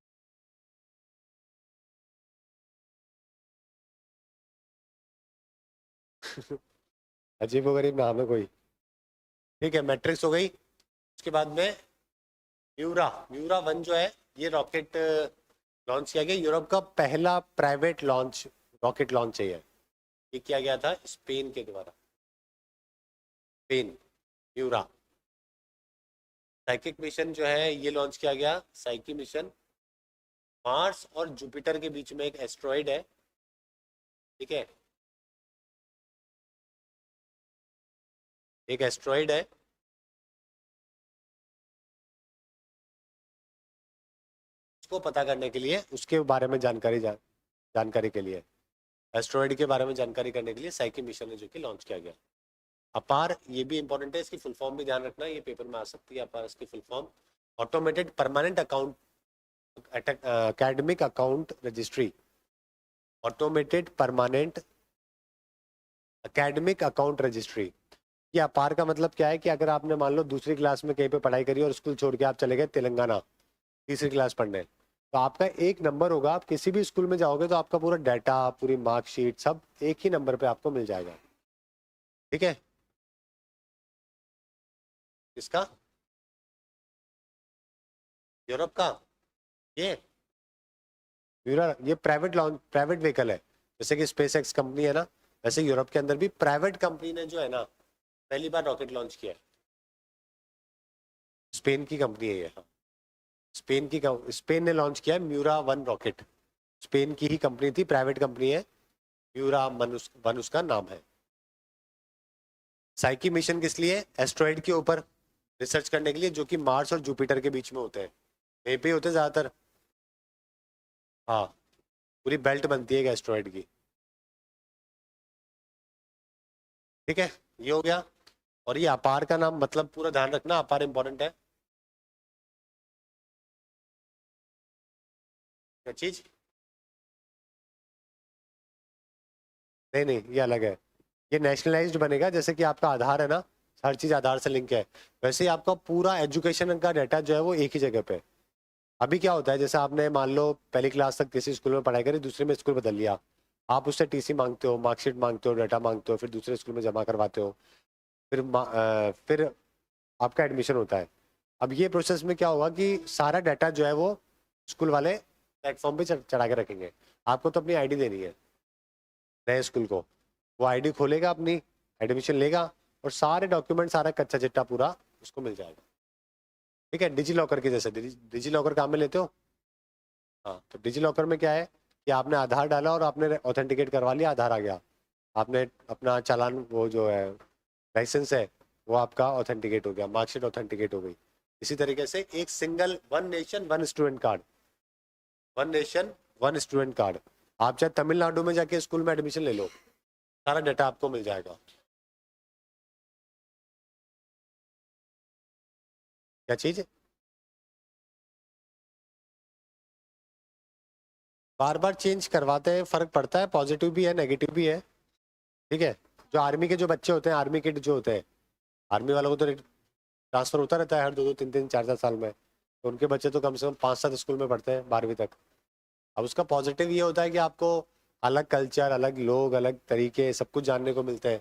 अजीब गरीब नाम है कोई। ठीक है, मैट्रिक्स हो गई। उसके बाद में म्यूरा, म्यूरा 1 जो है, ये रॉकेट लॉन्च किया गया, यूरोप का पहला प्राइवेट लॉन्च रॉकेट लॉन्च है ये किया गया था स्पेन के द्वारा। Spain, Miura. साइकिक मिशन जो है ये लॉन्च किया गया, साइकिक मिशन। मार्स और जुपिटर के बीच में एक एस्ट्रॉइड है, ठीक है, एक एस्ट्रॉइड है, उसको पता करने के लिए, उसके बारे में जानकारी के लिए, एस्ट्रॉइड के बारे में जानकारी करने के लिए साइकी मिशन है जो कि लॉन्च किया गया। अपार, ये भी इंपॉर्टेंट है, इसकी फुल फॉर्म भी ध्यान रखना, ये पेपर में आ सकती है। अपार इसकी full form automated permanent account academic account registry, automated permanent academic account registry. ये अपार का मतलब क्या है कि अगर आपने मान लो दूसरी क्लास में कहीं पे पढ़ाई करी और स्कूल छोड़ के आप चले गए तेलंगाना तीसरी क्लास पढ़ने, तो आपका एक नंबर होगा, आप किसी भी स्कूल में जाओगे तो आपका पूरा डाटा, पूरी मार्कशीट सब एक ही नंबर पे आपको मिल जाएगा। ठीक है, इसका यूरोप का ये ये प्राइवेट व्हीकल है, जैसे कि स्पेस एक्स कंपनी है ना, वैसे यूरोप के अंदर भी प्राइवेट कंपनी ने जो है ना पहली बार रॉकेट लॉन्च किया है। स्पेन की कंपनी है ये, हाँ। स्पेन ने लॉन्च किया है म्यूरा वन रॉकेट। स्पेन की ही कंपनी थी, प्राइवेट कंपनी है, म्यूरा वन उसका नाम है। साइकी मिशन किस लिए? एस्ट्रॉइड के ऊपर रिसर्च करने के लिए, जो कि मार्स और जुपिटर के बीच में होते हैं, यहीं पे होते हैं ज्यादातर। हाँ, पूरी बेल्ट बनती है एक एस्ट्रॉइड की। ठीक है, ये हो गया। और ये अपार का नाम मतलब पूरा ध्यान रखना, अपार इंपॉर्टेंट है। क्या चीज? नहीं नहीं, ये अलग है। ये नेशनलाइज्ड बनेगा, जैसे कि आपका आधार है ना, हर चीज आधार से लिंक है, वैसे ही आपका पूरा एजुकेशन का डाटा जो है वो एक ही जगह पे है। अभी क्या होता है, जैसे आपने मान लो पहली क्लास तक किसी स्कूल में पढ़ाई करी, दूसरे में स्कूल बदल लिया, आप उससे टीसी मांगते हो, मार्कशीट मांगते हो, डाटा मांगते हो, फिर दूसरे स्कूल में जमा करवाते हो, फिर आपका एडमिशन होता है। अब ये प्रोसेस में क्या होगा कि सारा डाटा जो है वो स्कूल वाले प्लेटफॉर्म पे चढ़ा के रखेंगे। आपको तो अपनी आईडी देनी है नए स्कूल को, वो आईडी खोलेगा अपनी, एडमिशन लेगा, और सारे डॉक्यूमेंट, सारा कच्चा चिट्टा पूरा उसको मिल जाएगा। ठीक है, डिजी लॉकर की जैसे, डिजी लॉकर काम में लेते हो। हाँ, तो डिजी लॉकर में क्या है कि आपने आधार डाला और आपने ऑथेंटिकेट करवा लिया, आधार आ गया, आपने अपना चालान, वो जो है लाइसेंस है, वो आपका ऑथेंटिकेट हो गया, मार्कशीट ऑथेंटिकेट हो गई। इसी तरीके से एक single one nation one student card, one nation one student card, आप चाहे तमिलनाडु में जाके स्कूल में एडमिशन ले लो, सारा डाटा आपको मिल जाएगा। क्या चीज? बार बार चेंज करवाते हैं, फर्क पड़ता है, पॉजिटिव भी है नेगेटिव भी है। ठीक है, जो आर्मी के जो बच्चे होते हैं, आर्मी के जो होते हैं, आर्मी वालों को तो ट्रांसफर होता रहता है हर दो दो तीन तीन चार चार साल में, तो उनके बच्चे तो कम से कम 5-7 स्कूल में पढ़ते हैं 12वीं तक। अब उसका पॉजिटिव ये होता है कि आपको अलग कल्चर, अलग लोग, अलग तरीके, सब कुछ जानने को मिलता है।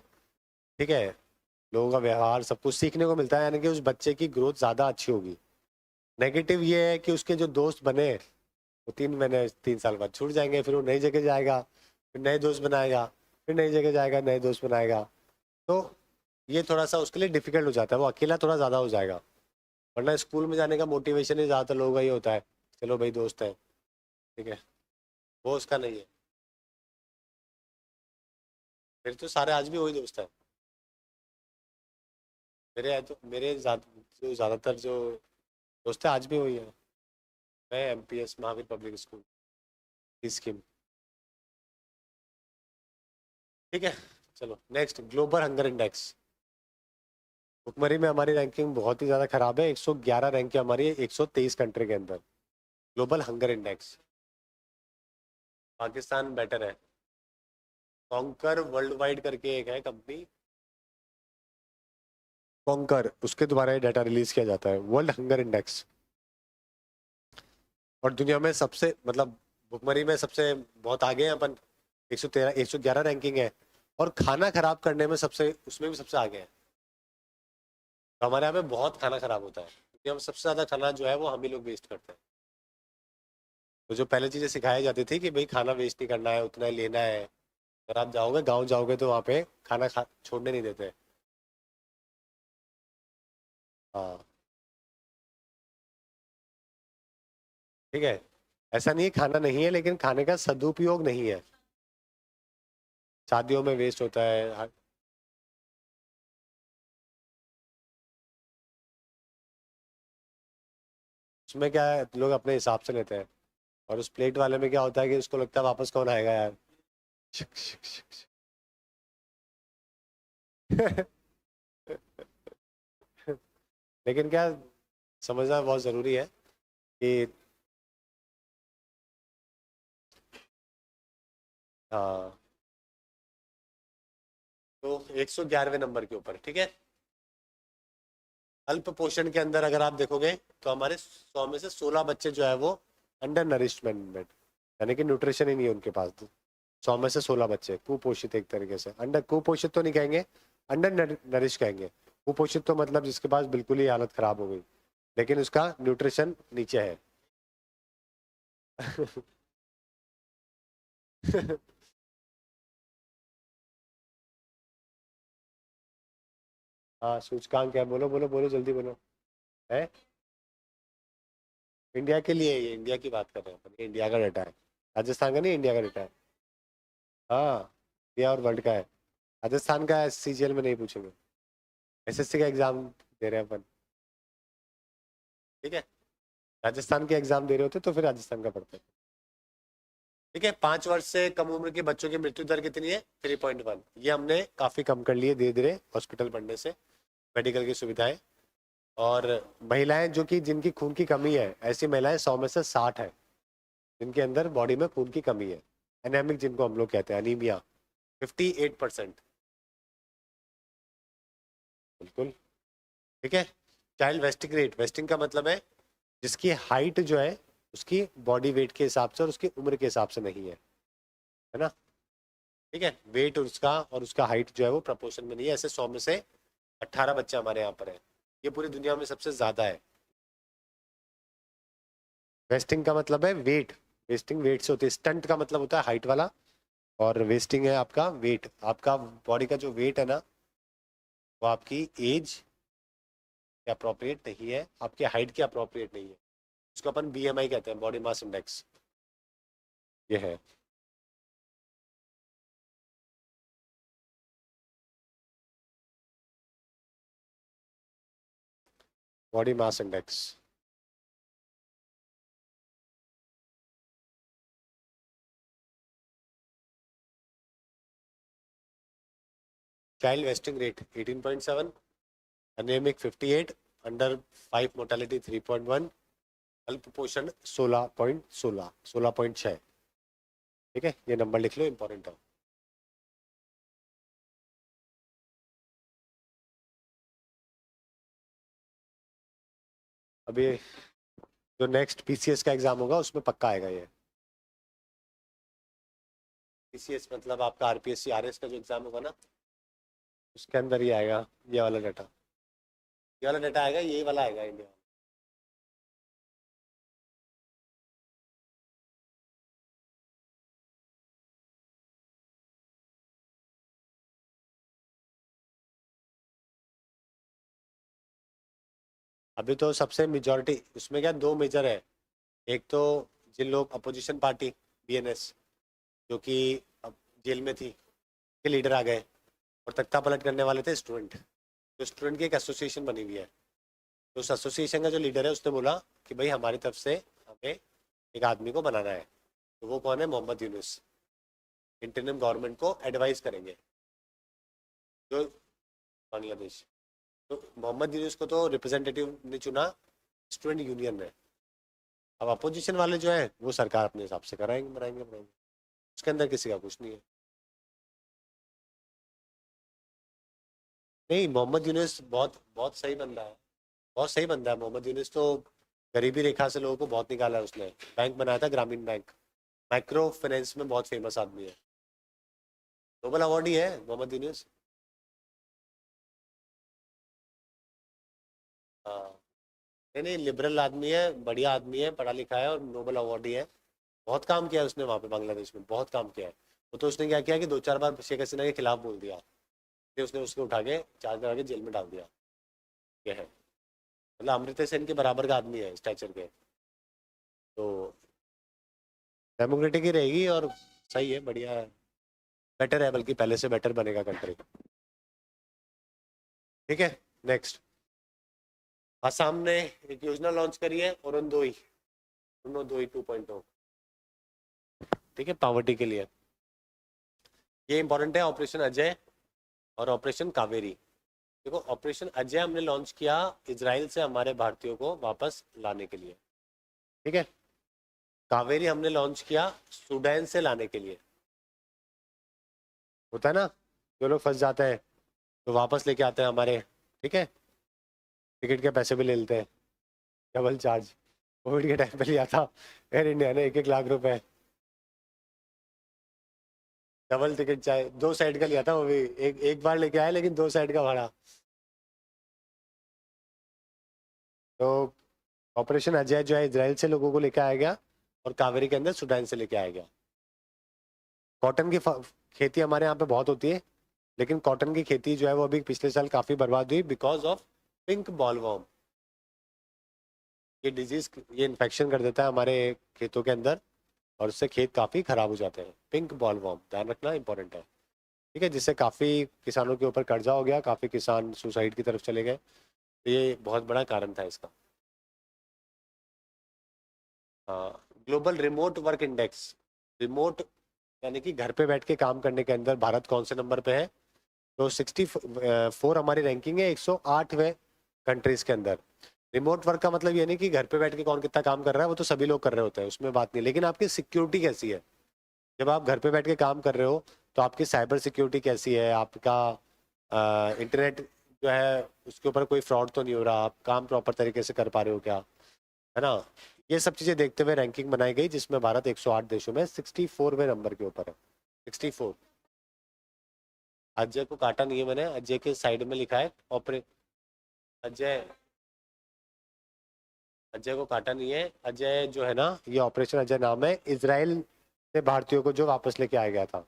ठीक है, लोगों का व्यवहार, सब कुछ सीखने को मिलता है, यानी कि उस बच्चे की ग्रोथ ज़्यादा अच्छी होगी। नेगेटिव ये है कि उसके जो दोस्त बने वो 3 महीने 3 साल बाद छूट जाएंगे, फिर वो नई जगह जाएगा, फिर नए दोस्त बनाएगा, फिर नई जगह जाएगा, नए दोस्त बनाएगा। तो ये थोड़ा सा उसके लिए डिफिकल्ट हो जाता है, वो अकेला थोड़ा ज़्यादा हो जाएगा। वरना स्कूल में जाने का मोटिवेशन ही ज़्यादातर लोगों का ही होता है, चलो भाई दोस्त है। ठीक है, वो उसका नहीं है। मेरे तो सारे आज भी वही दोस्त है। जो ज़्यादातर जो दोस्त है आज भी वही है। मैं एमपीएस महावीर पब्लिक स्कूल की स्कीम। ठीक है, चलो नेक्स्ट, ग्लोबल हंगर इंडेक्स। भुखमरी में हमारी रैंकिंग बहुत ही ज़्यादा खराब है, 111 रैंक है हमारी 123 कंट्री के अंदर। Global hunger index, Pakistan better है। कॉन्कर वर्ल्ड वाइड करके एक है कंपनी, कॉन्कर, उसके द्वारा ये डाटा रिलीज किया जाता है, वर्ल्ड हंगर इंडेक्स। और दुनिया में सबसे मतलब भुखमरी में सबसे बहुत आगे हैं अपन, 113 111 रैंकिंग है। और खाना खराब करने में सबसे, उसमें भी सबसे आगे है। तो हमारे यहाँ पे बहुत खाना खराब होता है, क्योंकि हम सबसे ज्यादा खाना जो है वो हम ही लोग वेस्ट करते हैं। तो जो पहले चीजें सिखाई जाती थी कि भाई खाना वेस्ट नहीं करना है, उतना ही लेना है, अगर आप जाओगे गाँव जाओगे तो वहाँ पे खाना छोड़ने नहीं देते। हाँ, ठीक है, ऐसा नहीं है खाना नहीं है, लेकिन खाने का सदुपयोग नहीं है। शादियों में वेस्ट होता है। उसमें क्या है, लोग अपने हिसाब से लेते हैं। और उस प्लेट वाले में क्या होता है कि उसको लगता है वापस कौन आएगा यार। शिक, शिक, शिक, शिक। लेकिन क्या, समझना बहुत ज़रूरी है कि हाँ। तो 111वें नंबर के ऊपर, ठीक है। अल्प पोषण के अंदर अगर आप देखोगे तो हमारे 100 में से 16 बच्चे जो है वो अंडर नरिशमेंट, यानी कि न्यूट्रिशन ही नहीं है उनके पास। 100 में से 16 बच्चे कुपोषित, एक तरीके से अंडर कुपोषित तो नहीं कहेंगे, अंडर नरिश कहेंगे। कुपोषित तो मतलब जिसके पास बिल्कुल ही हालत खराब हो गई, लेकिन उसका न्यूट्रिशन नीचे है। हाँ, सूचकांक क्या है, बोलो बोलो बोलो, जल्दी बोलो। है, इंडिया के लिए, ये इंडिया की बात कर रहे हैं अपन, ये इंडिया का डाटा है। राजस्थान का नहीं, इंडिया का डाटा है। हाँ, इंडिया और वर्ल्ड का है। राजस्थान का सीजीएल में नहीं पूछेंगे। एसएससी का एग्जाम दे रहे हैं अपन, ठीक है। राजस्थान के एग्जाम दे रहे होते तो फिर राजस्थान का पढ़ते। ठीक है, 5 वर्ष से कम उम्र के बच्चों की मृत्यु दर कितनी है? 3.1। ये हमने काफी कम कर लिए धीरे धीरे हॉस्पिटल बढ़ने से, मेडिकल की सुविधाएं। और महिलाएं जो कि जिनकी खून की कमी है, ऐसी महिलाएं 100 में से 60 है जिनके अंदर बॉडी में खून की कमी है। एनेमिक जिनको हम लोग कहते हैं, अनीमिया, 58%। बिल्कुल, ठीक है। चाइल्ड वेस्टिंग रेट, वेस्टिंग का मतलब है जिसकी हाइट जो है उसकी बॉडी वेट के हिसाब से और उसकी उम्र के हिसाब से नहीं है ना। ठीक है, वेट उसका और उसका हाइट जो है वो प्रपोर्शन में नहीं है। ऐसे 100 में से 18 बच्चे हमारे यहाँ पर है। ये पूरी दुनिया में सबसे ज्यादा है। वेस्टिंग का मतलब है वेट, वेस्टिंग वेट से होती है। स्टंट का मतलब होता है हाइट वाला, और वेस्टिंग है आपका वेट। आपका बॉडी का जो वेट है ना, वो आपकी एज के अप्रोप्रिएट नहीं है, आपकी हाइट के अप्रोप्रिएट नहीं है। उसको अपन बीएमआई कहते हैं, बॉडी मास इंडेक्स। ये है। Body mass index. Child wasting rate 18.7, अनेमिक 58, under 5 mortality 3.1, अल्प पोषण 16.16, 16.6। ठीक है, ये नंबर लिख लो, इंपॉर्टेंट है। अभी जो नेक्स्ट पीसीएस का एग्जाम होगा उसमें पक्का आएगा ये। पीसीएस मतलब आपका आरपीएससी आरएस का जो एग्जाम होगा ना, उसके अंदर ही आएगा ये वाला डाटा। ये वाला डाटा आएगा, यही वाला आएगा इंडिया। अभी तो सबसे मेजॉरिटी उसमें क्या, दो मेजर है। एक तो जिन लोग अपोजिशन पार्टी, बीएनएस, जो कि अब जेल में थी, के लीडर आ गए। और तख्ता पलट करने वाले थे स्टूडेंट। तो स्टूडेंट की एक एसोसिएशन बनी हुई है। तो उस एसोसिएशन का जो लीडर है उसने बोला कि भाई हमारी तरफ से हमें एक आदमी को बनाना है। तो वो कौन है? मोहम्मद यूनुस। इंटरिम गवर्नमेंट को एडवाइस करेंगे, जो बांग्लादेश। तो मोहम्मद यूनुस को तो रिप्रेजेंटेटिव ने चुना स्टूडेंट यूनियन ने। अब अपोजिशन वाले जो है वो सरकार अपने हिसाब से कराएंगे, बनाएंगे बनाएंगे। उसके अंदर किसी का कुछ नहीं है। नहीं, मोहम्मद यूनुस बहुत बहुत सही बंदा है। बहुत सही बंदा है मोहम्मद यूनुस तो। गरीबी रेखा से लोगों को बहुत निकाला है उसने। बैंक बनाया था, ग्रामीण बैंक। माइक्रो फाइनेंस में बहुत फेमस आदमी है। नोबल अवार्ड ही है मोहम्मद यूनुस। हाँ। नहीं नहीं, लिबरल आदमी है, बढ़िया आदमी है, पढ़ा लिखा है और नोबल अवार्ड ही है। बहुत काम किया है उसने वहाँ पे बांग्लादेश में, बहुत काम किया है। वो तो उसने क्या किया कि 2-4 बार शेख हसीना के खिलाफ बोल दिया, फिर उसने उसको उठा के चार्ज लगा के जेल में डाल दिया। ये है। मतलब अमृता सेन के बराबर का आदमी है स्टैचर के। तो डेमोक्रेटिक ही रहेगी और सही है, बढ़िया है। बेटर है, बल्कि पहले से बेटर बनेगा कंट्री। ठीक है, नेक्स्ट। असम ने एक योजना लॉन्च करी है, अरुणोदय 2.0। ठीक है, पावर्टी के लिए। ये इंपॉर्टेंट है, ऑपरेशन अजय और ऑपरेशन कावेरी। देखो, ऑपरेशन अजय हमने लॉन्च किया इजराइल से हमारे भारतीयों को वापस लाने के लिए। ठीक है। कावेरी हमने लॉन्च किया सूडान से लाने के लिए। होता है ना, जो लोग फंस जाते हैं तो वापस लेके आते हैं हमारे। ठीक है, टिकट के पैसे भी ले लेते हैं, डबल चार्ज। कोविड के टाइम पे लिया था एयर इंडिया ने 1-1 लाख रुपए, डबल टिकट चाहे, 2 साइड का लिया था वो भी। एक एक बार लेके आए, लेकिन 2 साइड का भाड़ा। तो ऑपरेशन अजय जो है इजराइल से लोगों को लेके आया गया, और कावेरी के अंदर सूडान से लेके आया गया। कॉटन की खेती हमारे यहाँ पे बहुत होती है, लेकिन कॉटन की खेती जो है वो अभी पिछले साल काफी बर्बाद हुई बिकॉज ऑफ पिंक बॉलवर्म। ये डिजीज, ये इन्फेक्शन कर देता है हमारे खेतों के अंदर, और उससे खेत काफी खराब हो जाते हैं। पिंक बॉलवर्म ध्यान रखना इंपॉर्टेंट है। ठीक है, जिससे काफी किसानों के ऊपर कर्जा हो गया, काफी किसान सुसाइड की तरफ चले गए। तो ये बहुत बड़ा कारण था इसका। हाँ, global remote work index, remote यानी कि घर पे बैठ के काम करने के अंदर भारत कौन से नंबर पे है? तो 64 हमारी रैंकिंग है 108वें कंट्रीज के अंदर। रिमोट वर्क का मतलब ये नहीं कि घर पे बैठ के कौन कितना काम कर रहा है, वो तो सभी लोग कर रहे होते हैं, उसमें बात नहीं। लेकिन आपकी सिक्योरिटी कैसी है जब आप घर पे बैठ के काम कर रहे हो? तो आपकी साइबर सिक्योरिटी कैसी है, आपका इंटरनेट जो है उसके ऊपर कोई फ्रॉड तो नहीं हो रहा, आप काम प्रॉपर तरीके से कर पा रहे हो क्या, है ना? ये सब चीजें देखते हुए रैंकिंग बनाई गई, जिसमें भारत 108 देशों में 64वें नंबर के ऊपर है। 64। अजय को काटा नहीं है मैंने, अजय के साइड में लिखा है ऑपरे अजय, अजय को काटा नहीं है। अजय जो है ना, ये ऑपरेशन अजय नाम है, इसराइल से भारतीयों को जो वापस लेके आया गया था।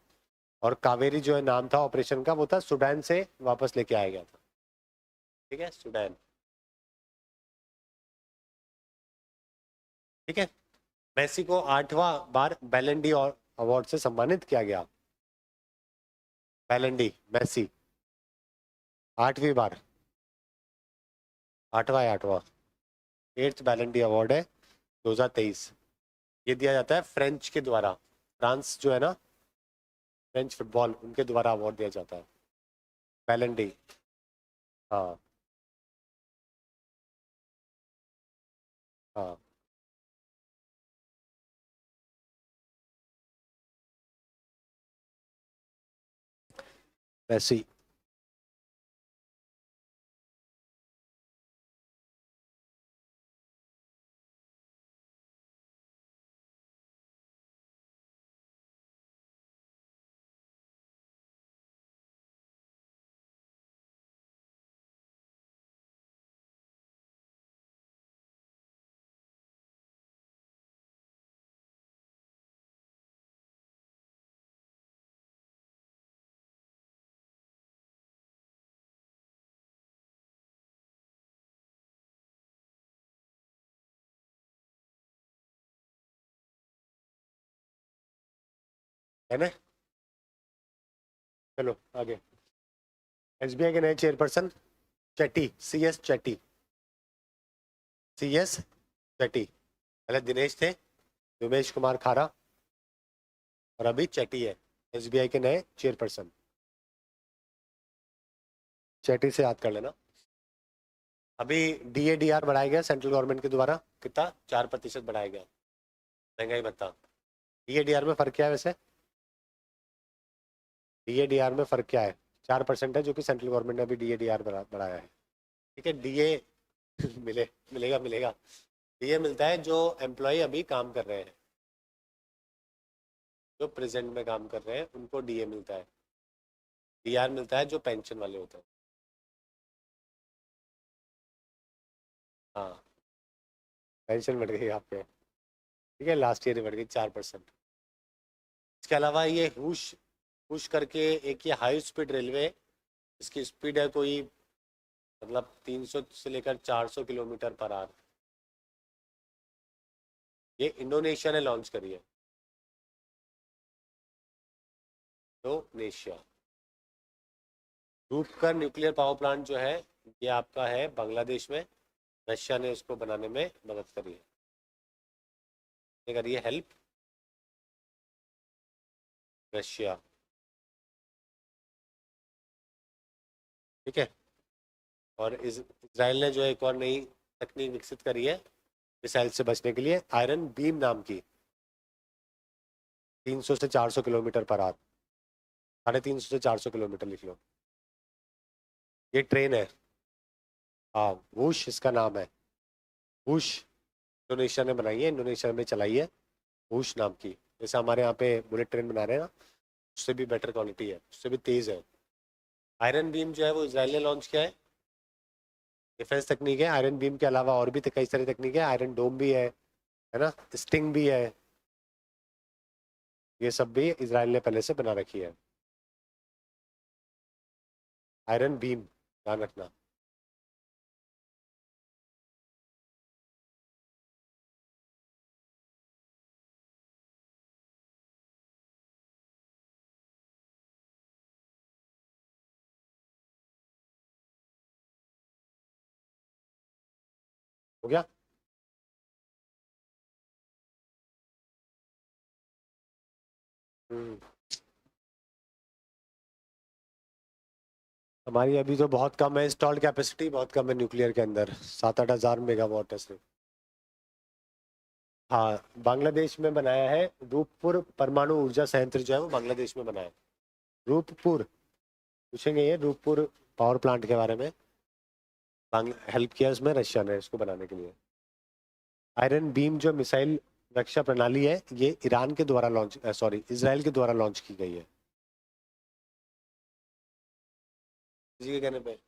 और कावेरी जो है नाम था ऑपरेशन का, वो था सूडान से वापस लेके आया गया था। ठीक है, सूडान। ठीक है। मेसी को 8वां बार बैलेंडी और अवार्ड से सम्मानित किया गया। बैलेंडी मेसी 8वीं बार, 8वां है, 8वां। 8th बैलेंडी अवार्ड है 2023। ये दिया जाता है फ्रेंच के द्वारा, फ्रांस जो है ना, फ्रेंच फुटबॉल, उनके द्वारा अवार्ड दिया जाता है बैलेंडी। हाँ हाँ। मेसी। है ना? चलो आगे। एसबीआई के नए chairperson Chetty, CS Chetty, CS Chetty. पहले दिनेश थे, उमेश कुमार खारा, और अभी चेट्टी है एसबीआई के नए चेयरपर्सन। चेट्टी से याद कर लेना। अभी डीएडीआर बढ़ाया गया सेंट्रल गवर्नमेंट के द्वारा, कितना? 4% बढ़ाया गया महंगाई भत्ता। डीएडीआर में फर्क क्या है वैसे? डीएडीआर में फर्क क्या है? 4% है, जो कि सेंट्रल गवर्नमेंट ने अभी डीएडीआर बढ़ाया है। ठीक है, डीए मिलेगा मिलेगा। डीए मिलता है जो एम्प्लॉय अभी काम कर रहे हैं, जो प्रेजेंट में काम कर रहे हैं उनको डीए मिलता है। डीआर मिलता है जो पेंशन वाले होते हैं। हाँ, पेंशन बढ़ गई आपके। ठीक है, लास्ट ईयर बढ़ गई 4%। इसके अलावा ये हुश हुश करके एक ये हाई स्पीड रेलवे, इसकी स्पीड है कोई, मतलब 300 से लेकर 400 किलोमीटर पर आवर। ये इंडोनेशिया ने लॉन्च करी है। इंडोनेशिया। रूपकर न्यूक्लियर पावर प्लांट जो है ये आपका है बांग्लादेश में। रशिया ने उसको बनाने में मदद करी है, ये करी है हेल्प रशिया। ठीक है। और इसराइल ने जो है एक और नई तकनीक विकसित करी है मिसाइल से बचने के लिए, आयरन बीम नाम की। 300 से 400 किलोमीटर पर आवर, 350 से 400 किलोमीटर लिख लो। ये ट्रेन है। हाँ, वूश इसका नाम है। वूश इंडोनेशिया ने बनाई है, इंडोनेशिया में चलाई है वूश नाम की। जैसे हमारे यहाँ पे बुलेट ट्रेन बना रहे हैं ना, उससे भी बेटर क्वालिटी है, उससे भी तेज है। आयरन बीम जो है वो इसराइल ने लॉन्च किया है, डिफेंस तकनीक है। आयरन बीम के अलावा और भी कई सारी तकनीक है, आयरन डोम भी है ना, स्टिंग भी है। ये सब भी इसराइल ने पहले से बना रखी है। आयरन बीम ध्यान रखना। हो गया। हम्म। हमारी अभी तो बहुत कम है, इंस्टॉल्ड कैपेसिटी बहुत कम है न्यूक्लियर के अंदर, 7-8 हज़ार मेगावाट है सिर्फ। हाँ, बांग्लादेश में बनाया है। रूपपुर परमाणु ऊर्जा संयंत्र जो है वो बांग्लादेश में बना है। रूपपुर पूछेंगे, ये रूपपुर पावर प्लांट के बारे में। हेल्प किया इसमें रशिया ने इसको बनाने के लिए। आयरन बीम जो मिसाइल रक्षा प्रणाली है ये ईरान के द्वारा लॉन्च, सॉरी इसराइल के द्वारा लॉन्च की गई है। किसी के कहने पे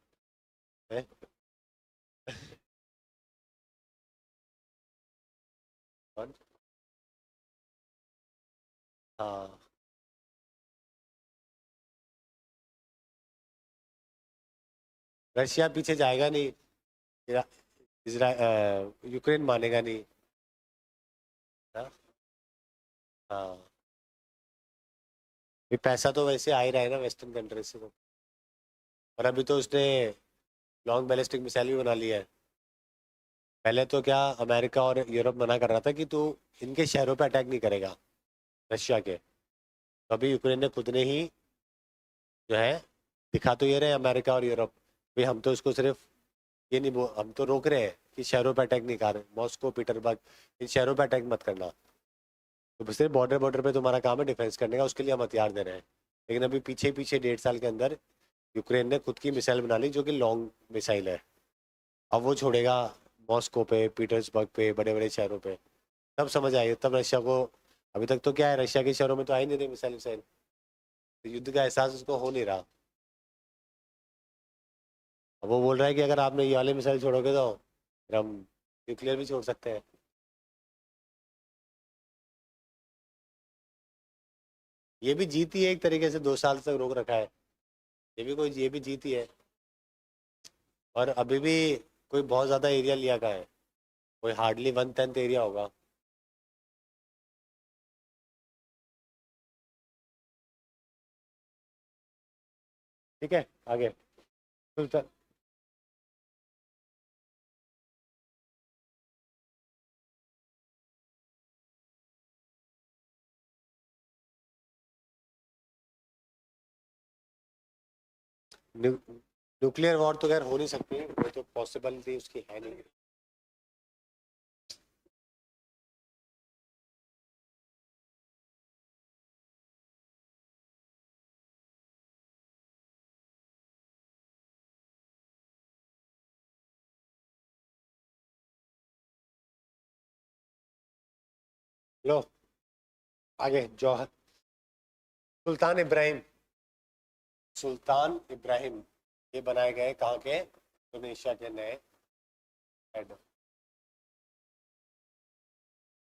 है। कौन? हाँ, रशिया पीछे जाएगा नहीं। यूक्रेन मानेगा नहीं। हाँ। हाँ, ये पैसा तो वैसे आ ही रहा है ना वेस्टर्न कंट्री से तो। और अभी तो उसने लॉन्ग बैलिस्टिक मिसाइल भी बना लिया है। पहले तो क्या, अमेरिका और यूरोप मना कर रहा था कि तू इनके शहरों पे अटैक नहीं करेगा, रशिया के। तो अभी यूक्रेन ने खुद ने ही जो है दिखा तो ये रहे अमेरिका और यूरोप भी, हम तो इसको सिर्फ ये नहीं हम तो रोक रहे हैं कि शहरों पे अटैक नहीं कर रहे, मॉस्को पीटरबर्ग इन शहरों पे अटैक मत करना। तो सिर्फ बॉर्डर बॉर्डर पे तुम्हारा काम है डिफेंस करने का, उसके लिए हम हथियार दे रहे हैं। लेकिन अभी पीछे पीछे 1.5 साल के अंदर यूक्रेन ने खुद की मिसाइल बना ली जो कि लॉन्ग मिसाइल है। अब वो छोड़ेगा मॉस्को पे, पीटर्सबर्ग पे, बड़े बड़े शहरों पे। तब समझ आई, तब रशिया को। अभी तक तो क्या है, रशिया के शहरों में तो आ ही नहीं रही मिसाइल मिसाइल, तो युद्ध का एहसास उसको हो नहीं रहा। अब वो बोल रहा है कि अगर आपने ये वाले मिसाइल छोड़ोगे तो फिर हम न्यूक्लियर भी छोड़ सकते हैं। ये भी जीती है एक तरीके से, 2 साल तक रोक रखा है। ये भी जीती है। और अभी भी कोई बहुत ज़्यादा एरिया लिया का है, कोई हार्डली 1/10 एरिया होगा। ठीक है, आगे। सुल्तान। न्यूक्लियर वॉर तो खैर हो नहीं सकती, वो तो पॉसिबिलिटी उसकी है नहीं। लो, आगे जौहर। सुल्तान इब्राहिम। सुल्तान इब्राहिम ये बनाए गए कहाँ के, इंडोनेशिया के नए हेड।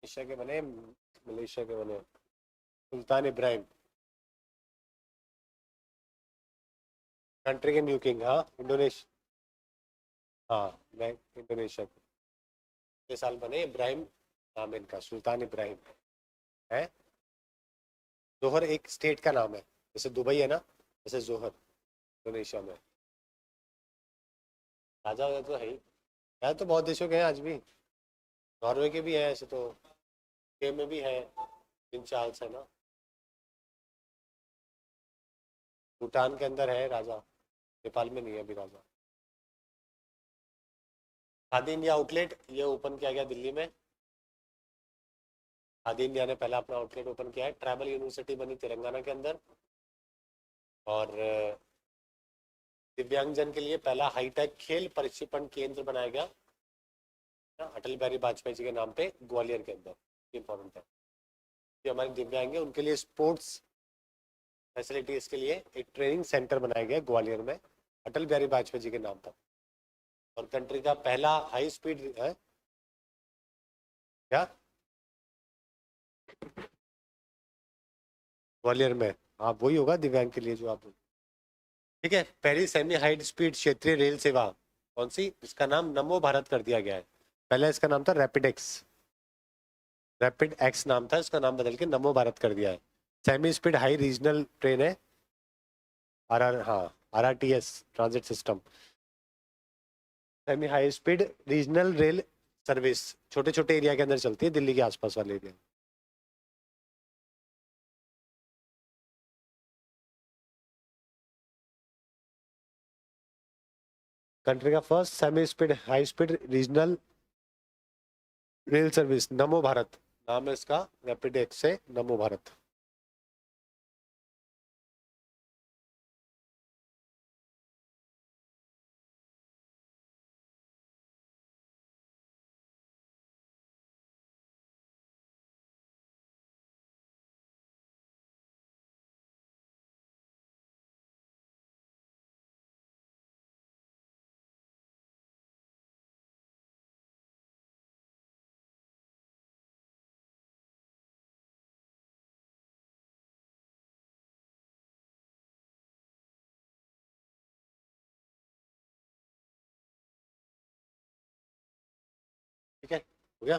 मलेशिया के बने, मलेशिया के बने सुल्तान इब्राहिम। कंट्री के न्यू किंग, हाँ इंडोनेशिया। हाँ, मैं इंडोनेशिया के साल बने इब्राहिम, नाम है इनका सुल्तान इब्राहिम है। जोहर एक स्टेट का नाम है। जैसे दुबई है ना, जैसे जोहर इंडोनेशिया में। राजा वाजा तो है ही, है तो बहुत देशों के हैं आज भी। नॉर्वे के भी हैं ऐसे तो, के में भी है, तीन चार्ल्स है ना। भूटान के अंदर है राजा, नेपाल में नहीं है अभी राजा। खादी इंडिया आउटलेट ये ओपन किया गया दिल्ली में। खादी इंडिया ने पहला अपना आउटलेट ओपन किया है। ट्राइबल यूनिवर्सिटी बनी तेलंगाना के अंदर। और दिव्यांगजन के लिए पहला हाईटेक खेल प्रशिक्षण केंद्र बनाया गया अटल बिहारी वाजपेयी जी के नाम पे ग्वालियर के अंदर। इंपॉर्टेंट है, जो हमारे दिव्यांग है उनके लिए स्पोर्ट्स फैसिलिटीज के लिए एक ट्रेनिंग सेंटर बनाया गया ग्वालियर में अटल बिहारी वाजपेयी जी के नाम पर। और कंट्री का पहला हाई स्पीड है क्या ग्वालियर में। हाँ वही होगा दिव्यांग के लिए जो आप। ठीक है, पहली सेमी हाई स्पीड क्षेत्रीय रेल सेवा कौन सी, इसका नाम नमो भारत कर दिया गया है। पहले इसका नाम था रैपिड एक्स, रैपिड एक्स नाम था, इसका नाम बदल के नमो भारत कर दिया है। Semi speed high regional train है, हाँ RRTS transit system. Semi high speed regional rail service छोटे छोटे एरिया के अंदर चलती है, दिल्ली के आसपास वाले एरिया। कंट्री का first semi speed high speed regional rail service नमो भारत नाम है इसका, रैपिड एक्स से नमो भारत। ठीक है, हो गया।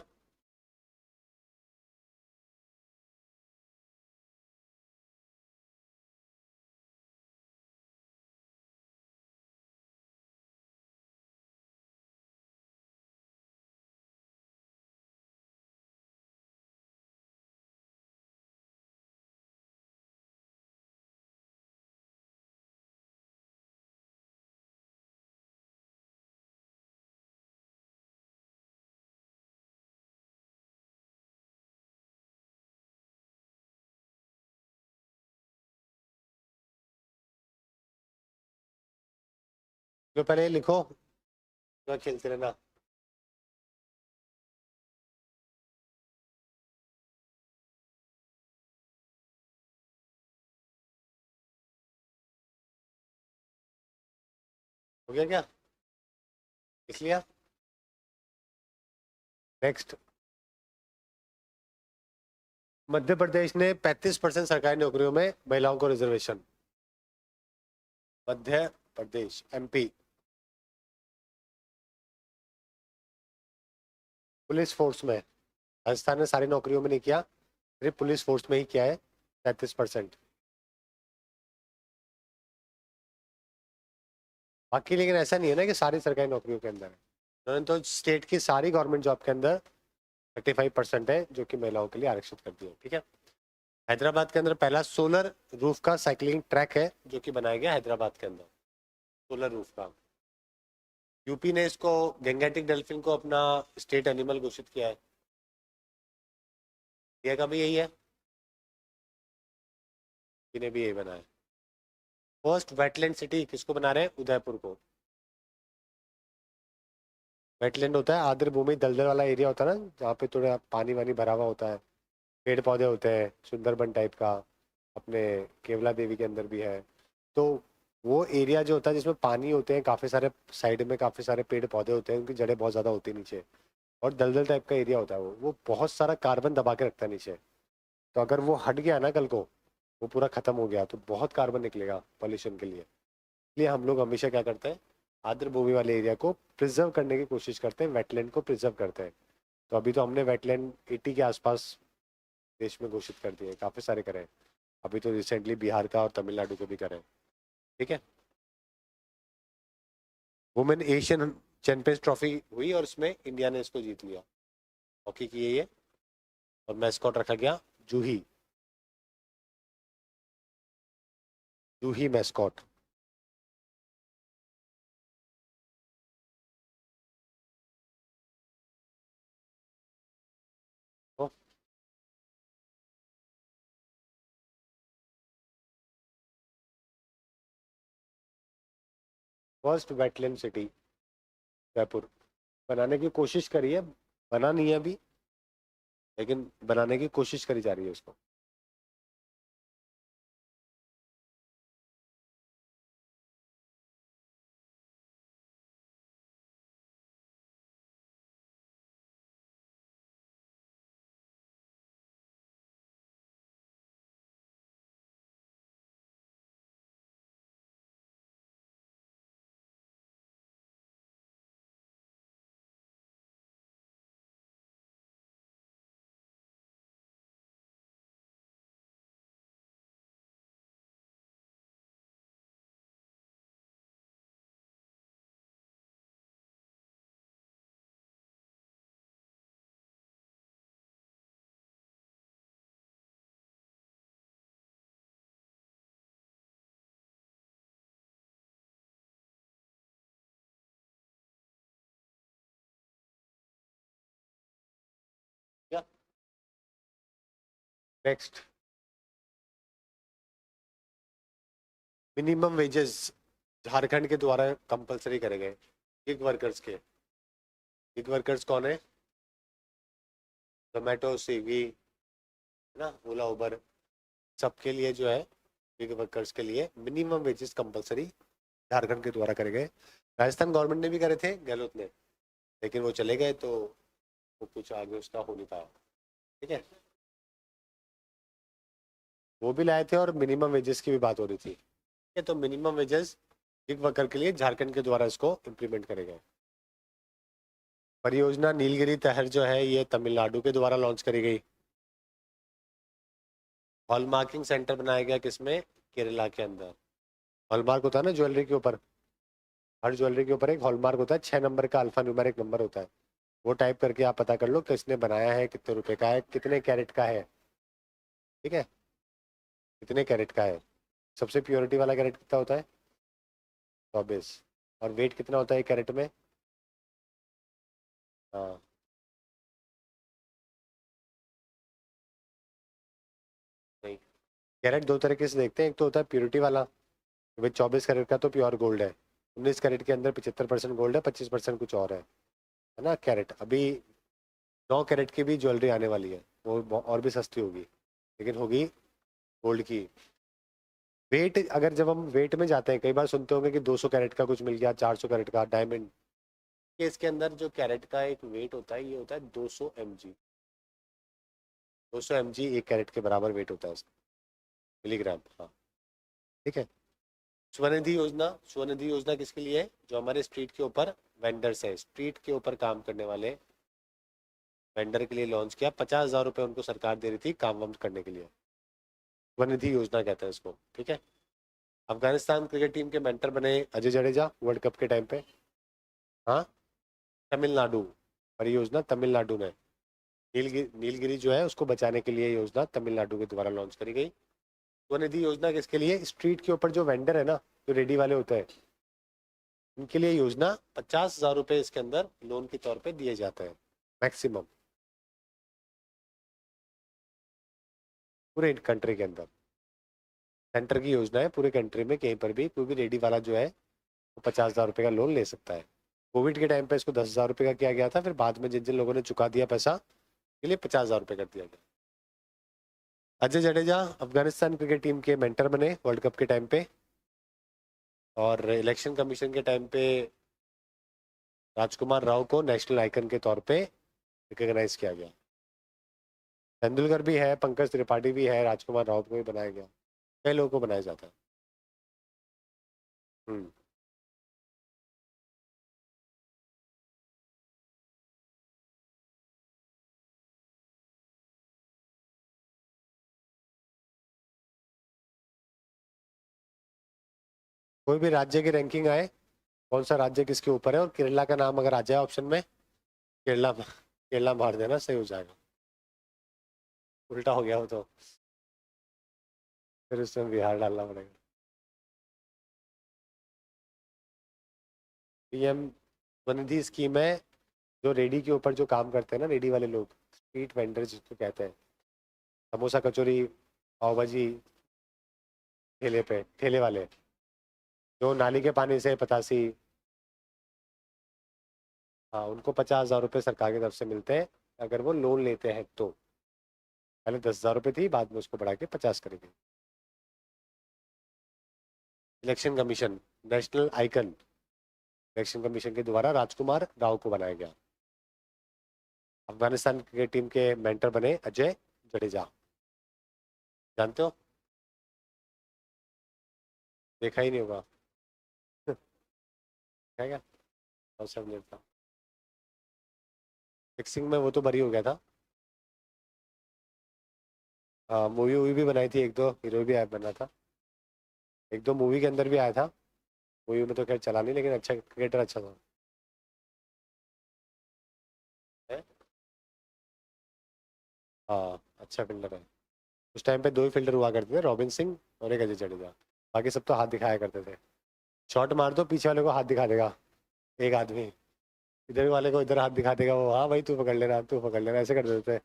तो पहले ये लिखो, तो खेलते रहना। हो गया क्या, इसलिए नेक्स्ट। मध्य प्रदेश ने 35% सरकारी नौकरियों में महिलाओं को reservation. Madhya Pradesh MP। Police force में, राजस्थान ने सारी नौकरियों में नहीं किया, सिर्फ पुलिस फोर्स में ही किया है 33%। बाकी लेकिन ऐसा नहीं है ना कि सारी सरकारी नौकरियों के अंदर है, उन्होंने तो स्टेट की सारी गवर्नमेंट जॉब के अंदर 35% है जो कि महिलाओं के लिए आरक्षित कर दिया। ठीक है, हैदराबाद के अंदर पहला सोलर रूफ का साइकिलिंग ट्रैक है जो कि बनाया गया हैदराबाद के अंदर, सोलर रूफ का। यूपी ने इसको गैंगेटिक डल्फिन को अपना स्टेट एनिमल घोषित किया है। इंडिया का भी यही है, इन्हें भी यही बनाया है। फर्स्ट वेटलैंड सिटी किसको बना रहे हैं, उदयपुर को। वेटलैंड होता है आर्द्र भूमि दलदल वाला एरिया होता है ना, जहाँ पे थोड़ा पानी वानी भरा हुआ होता है, पेड़ पौधे होते हैं, सुंदरबन टाइप का। अपने केवला देवी के अंदर भी है। तो वो एरिया जो होता है जिसमें पानी होते हैं काफ़ी सारे, साइड में काफ़ी सारे पेड़ पौधे होते हैं, उनकी जड़ें बहुत ज़्यादा होती है नीचे, और दलदल टाइप का एरिया होता है वो बहुत सारा कार्बन दबा के रखता है नीचे। तो अगर वो हट गया ना कल को, वो पूरा ख़त्म हो गया तो बहुत कार्बन निकलेगा पॉल्यूशन के लिए। इसलिए हम लोग हमेशा क्या करते हैं, आर्द्र भूमि वाले एरिया को प्रिजर्व करने की कोशिश करते हैं, वेटलैंड को प्रिजर्व करते हैं। तो अभी तो हमने वेटलैंड 80 के आसपास देश में घोषित कर दिए, काफ़ी सारे करे हैं। अभी तो रिसेंटली बिहार का और तमिलनाडु के भी करे, ठीक है। वुमेन एशियन चैंपियंस ट्रॉफी हुई और उसमें इंडिया ने इसको जीत लिया, हॉकी की है ये। और मैस्कॉट रखा गया Juhi, Juhi mascot. First wetland city Jaipur, बनाने की कोशिश करी है, बना नहीं है अभी, लेकिन बनाने की कोशिश करी जा रही है उसको। क्या नेक्स्ट, मिनिमम वेजेस झारखंड के द्वारा कंपलसरी करे गए गिग वर्कर्स के। गिग वर्कर्स कौन है? जोमेटो, स्विगी, है ना, ओला, उबर, सबके लिए जो है गिग वर्कर्स के लिए मिनिमम वेजेस कंपलसरी झारखंड के द्वारा करे गए। राजस्थान गवर्नमेंट ने भी करे थे, गहलोत ने, लेकिन वो चले गए तो वो कुछ आगे उसका हो नहीं पाया, ठीक है। वो भी लाए थे और मिनिमम वेजेस की भी बात हो रही थी, ठीक है। तो मिनिमम वेजेस गिग वर्कर के लिए झारखंड के द्वारा इसको इम्प्लीमेंट करे गए। परियोजना नीलगिरी तहर जो है ये तमिलनाडु के द्वारा लॉन्च करी गई। हॉलमार्किंग सेंटर बनाया गया किसमें? केरला के अंदर। हॉलमार्क होता है ना ज्वेलरी के ऊपर, हर ज्वेलरी के ऊपर एक हॉलमार्क होता है, 6 नंबर का अल्फा न्यूमेरिक नंबर होता है। वो टाइप करके आप पता कर लो किसने बनाया है, कितने रुपए का है, कितने कैरेट का है, ठीक है, कितने कैरेट का है। सबसे प्योरिटी वाला कैरेट कितना होता है? 24। और वेट कितना होता है कैरेट में? हाँ, नहीं, कैरेट दो तरीके से देखते हैं, एक तो होता है प्योरिटी वाला, भाई 24 कैरेट का तो प्योर गोल्ड है, 19 कैरेट के अंदर 75% गोल्ड है, 25% कुछ और है ना कैरेट। अभी 9 कैरेट की भी ज्वेलरी आने वाली है, वो और भी सस्ती होगी, लेकिन होगी गोल्ड की। वेट, अगर जब हम वेट में जाते हैं, कई बार सुनते होंगे कि 200 कैरेट का कुछ मिल गया, 400 कैरेट का डायमंड के, इसके अंदर जो कैरेट का एक वेट होता है ये होता है 200 mg। 200 mg 1 कैरेट के बराबर वेट होता है उसका, मिलीग्राम, हाँ, ठीक है। स्वनिधि योजना, स्वनिधि योजना किसके लिए है? जो हमारे स्ट्रीट के ऊपर वेंडर्स है, स्ट्रीट के ऊपर काम करने वाले वेंडर के लिए लॉन्च किया। 50,000 रुपये उनको सरकार दे रही थी काम वाम करने के लिए। स्वनिधि योजना कहते हैं इसको, ठीक है। अफगानिस्तान क्रिकेट टीम के मेंटर बने अजय जडेजा वर्ल्ड कप के टाइम पे। हाँ, तमिलनाडु, परियोजना तमिलनाडु ने, नीलगिरी जो है उसको बचाने के लिए योजना तमिलनाडु के द्वारा लॉन्च करी गई। स्वनिधि योजना किसके लिए? स्ट्रीट के ऊपर जो वेंडर है ना, जो रेडी वाले होते हैं, उनके लिए योजना। 50,000 रुपये इसके अंदर लोन के तौर पे दिए जाते हैं मैक्सिमम, पूरे कंट्री के अंदर। सेंटर की योजना है, पूरे कंट्री में कहीं पर भी कोई भी रेडी वाला जो है वो 50,000 रुपये का लोन ले सकता है। कोविड के टाइम पे इसको 10,000 रुपये का किया गया था, फिर बाद में जिन जिन लोगों ने चुका दिया पैसा के लिए 50,000 रुपये कर दिया गया। अजय जडेजा अफगानिस्तान क्रिकेट टीम के मेंटर बने वर्ल्ड कप के टाइम पे, और इलेक्शन कमीशन के टाइम पे राजकुमार राव को नेशनल आइकन के तौर पे रिकॉग्नाइज किया गया। तेंदुलकर भी है, पंकज त्रिपाठी भी है, राजकुमार राव को भी बनाया गया, कई लोगों को बनाया जाता है। हम्म। कोई भी राज्य की रैंकिंग आए, कौन सा राज्य किसके ऊपर है, और केरला का नाम अगर आ जाए ऑप्शन में, केरला केरला मार देना, सही हो जाएगा। उल्टा हो गया वो तो, फिर उसमें बिहार डालना पड़ेगा। पीएम स्वनिधि स्कीम है, जो रेडी के ऊपर जो काम करते हैं ना, रेडी वाले लोग, स्ट्रीट वेंडर जिसको कहते हैं, समोसा कचौरी पाव भाजी ठेले पे, ठेले वाले, जो नाली के पानी से पतासी। हाँ, उनको 50,000 रुपये सरकार की तरफ से मिलते हैं, अगर वो लोन लेते हैं तो। पहले 10,000 रुपये थी, बाद में उसको बढ़ा के 50 करेंगे। Election commission, national icon, election commission के द्वारा राजकुमार राव को बनाया गया। अफगानिस्तान क्रिकेट टीम के मेंटर बने अजय जडेजा, जानते हो? देखा ही नहीं होगा। है क्या? और सब नहीं था। फिक्सिंग में वो तो बरी हो गया था। हाँ, मूवी वूवी भी बनाई थी, एक दो हीरो भी आया बना था, एक दो मूवी के अंदर भी आया था। मूवी में तो खैर चला नहीं, लेकिन अच्छा क्रिकेटर, अच्छा था। है? हाँ, अच्छा फील्डर है। उस टाइम पे दो ही फील्डर हुआ करते थे, रॉबिन सिंह और एक अजय जडेजा। बाकी सब तो हाथ दिखाया करते थे। शॉट मार दो, पीछे वाले को हाथ दिखा देगा एक आदमी, इधर वाले को इधर हाथ दिखा देगा वो, हाँ भाई तू पकड़ लेना, तू पकड़ लेना, ऐसे कर देते थे।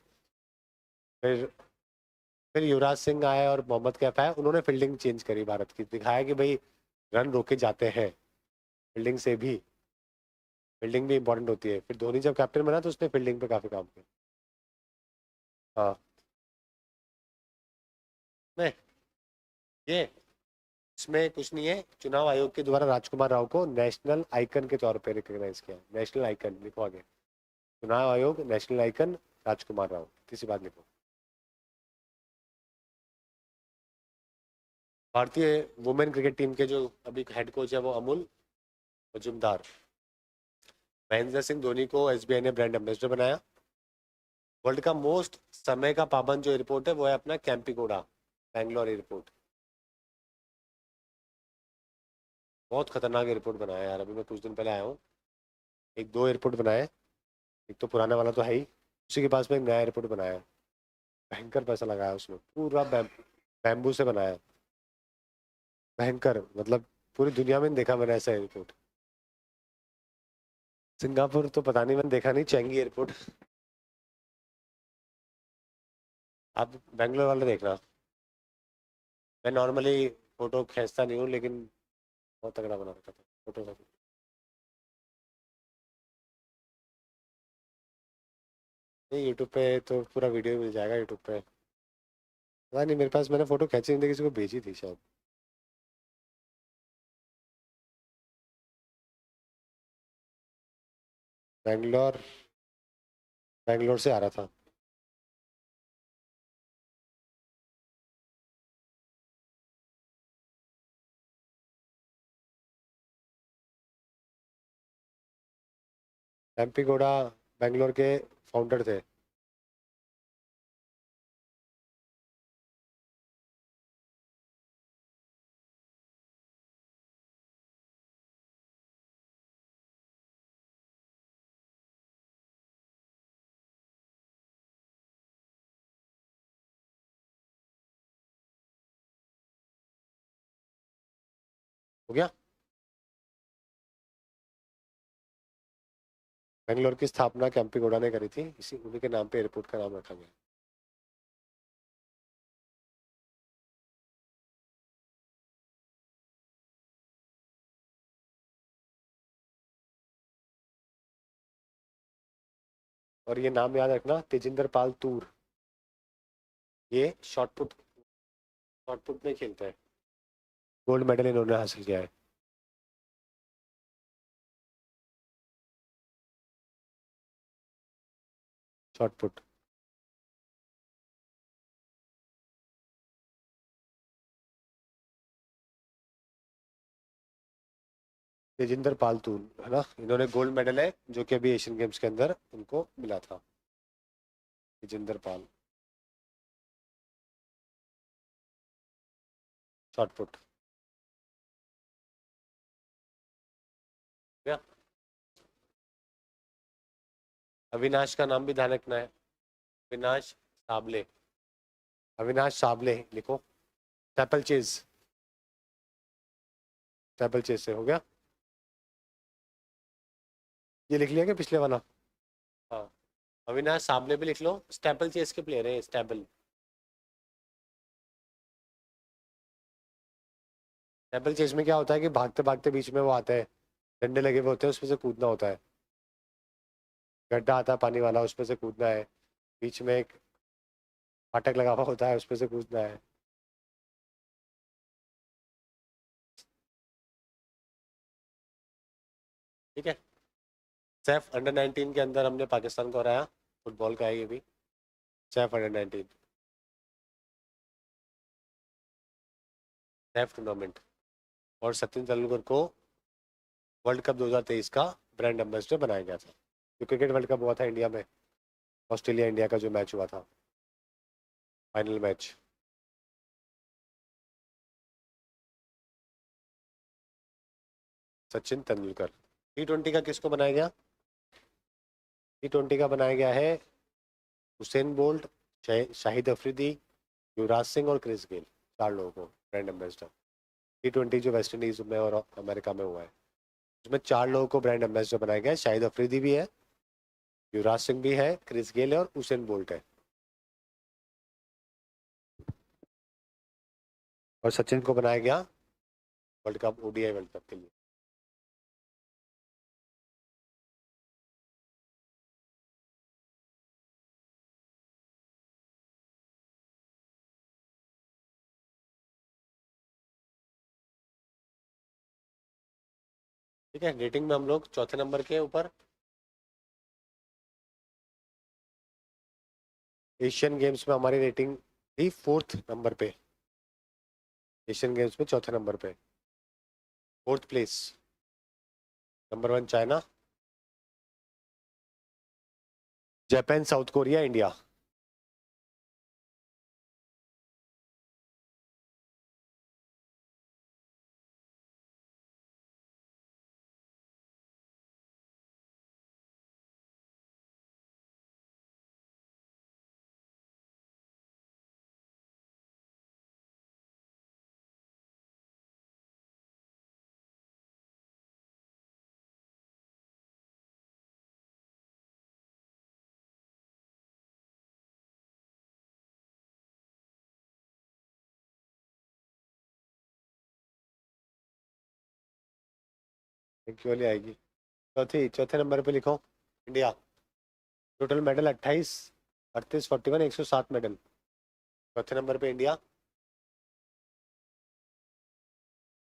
फिर फिर युवराज सिंह आए और मोहम्मद कैफ आए, उन्होंने फील्डिंग चेंज करी भारत की, दिखाया कि भाई रन रोके जाते हैं फील्डिंग से भी, फील्डिंग भी इंपॉर्टेंट होती है। फिर धोनी जब कैप्टन बना तो उसने फील्डिंग पे काफी काम किया। हाँ। नहीं, ये इसमें कुछ नहीं है, चुनाव आयोग के द्वारा राजकुमार राव को नेशनल आइकन के तौर पे रिकॉग्नाइज किया, नेशनल आइकन लिखो आगे, चुनाव आयोग नेशनल आइकन राजकुमार राव, किसी बात लिखो। भारतीय वुमेन क्रिकेट टीम के जो अभी हेड कोच है वो अमूल मजुमदार। महेंद्र सिंह धोनी को एसबीआई ने ब्रांड एम्बेसडर बनाया। वर्ल्ड का मोस्ट समय का पाबंद जो एयरपोर्ट है वो है अपना कैंपिकोड़ा, बैंगलोर एयरपोर्ट। बहुत खतरनाक एयरपोर्ट बनाया है यार, अभी मैं कुछ दिन पहले आया हूँ। एक दो एयरपोर्ट बनाए, एक तो पुराना वाला तो है ही, उसी के पास में एक नया एयरपोर्ट बनाया है। भयंकर पैसा लगाया उसमें, पूरा बैम्बू से बनाया है। भयंकर मतलब, पूरी दुनिया में नहीं देखा मैंने ऐसा एयरपोर्ट। सिंगापुर तो पता नहीं, मैंने देखा नहीं, चेंगी एयरपोर्ट। आप बैंगलोर वाला देखना। मैं नॉर्मली फोटो खींचता नहीं हूँ, लेकिन बहुत तगड़ा बना रखा था फोटो का। नहीं, यूट्यूब पे तो पूरा वीडियो मिल जाएगा यूट्यूब पे। पता नहीं, मेरे पास मैंने फोटो खींची नहीं थी, किसी को भेजी थी शायद। बैंगलोर, बैंगलोर से आ रहा था। एमपी गौड़ा बैंगलोर के फाउंडर थे। हो गया। बैंगलोर की स्थापना केम्पी गौड़ा ने करी थी, इसी उन्हीं के नाम पे एयरपोर्ट का नाम रखा गया। और ये नाम याद रखना, तेजिंदर पाल तूर, ये शॉर्ट पुट में खेलते हैं। गोल्ड मेडल इन्होंने हासिल किया है। Short put. तेजिंदर पाल तूर है ना, इन्होंने गोल्ड मेडल है जो कि अभी एशियन गेम्स के अंदर उनको मिला था। तेजिंदर पाल, शॉर्ट पुट। अविनाश का नाम भी ध्यान रखना है, अविनाश साबले, अविनाश साबले लिखो। स्टेपल चेज, स्टेपल चेज से हो गया। ये लिख लिया क्या पिछले वाला? हाँ, अविनाश साबले भी लिख लो, स्टेपल चेज के प्लेयर है स्टेपल। स्टेपल चेज में क्या होता है कि भागते भागते बीच में वो आता है, डंडे लगे हुए होते हैं, उसमें से कूदना होता है। गड्ढा आता है पानी वाला, उसमें से कूदना है। बीच में एक फाटक लगा हुआ होता है, उसमें से कूदना है। ठीक है। सैफ अंडर 19 के अंदर हमने पाकिस्तान को हराया, फुटबॉल का है ये भी, सैफ अंडर 19, सैफ टूर्नामेंट। और सचिन तेंदुलकर को वर्ल्ड कप 2023 का ब्रांड एम्बेसडर बनाया गया था। जो क्रिकेट वर्ल्ड कप हुआ था इंडिया में, ऑस्ट्रेलिया इंडिया का जो मैच हुआ था, final match. Sachin Tendulkar. T20 का किसको बनाया गया? T20 का बनाया गया है हुसैन बोल्ट, शाहिद अफरीदी, युवराज सिंह और क्रिस गेल, 4 लोगों को ब्रांड एम्बेसडर। T20 जो वेस्ट इंडीज में और अमेरिका में हुआ है, उसमें 4 लोगों को ब्रांड एम्बेसडर बनाया गया है। शाहिद अफरीदी भी है, युवराज सिंह भी है, क्रिस गेल है और हुसैन बोल्ट है। और सचिन को बनाया गया world cup, ODI world cup के लिए। ठीक है, रेटिंग में हम लोग चौथे नंबर के ऊपर। एशियन गेम्स में हमारी रेटिंग थी 4th नंबर पे, एशियन गेम्स में चौथे नंबर पे, 4th place. Number 1 China, Japan, south Korea, India. Thank you वाली आएगी। चौथे नंबर पे लिखो इंडिया। Total medal 28, 38, 41, 107 medal. चौथे नंबर पे इंडिया।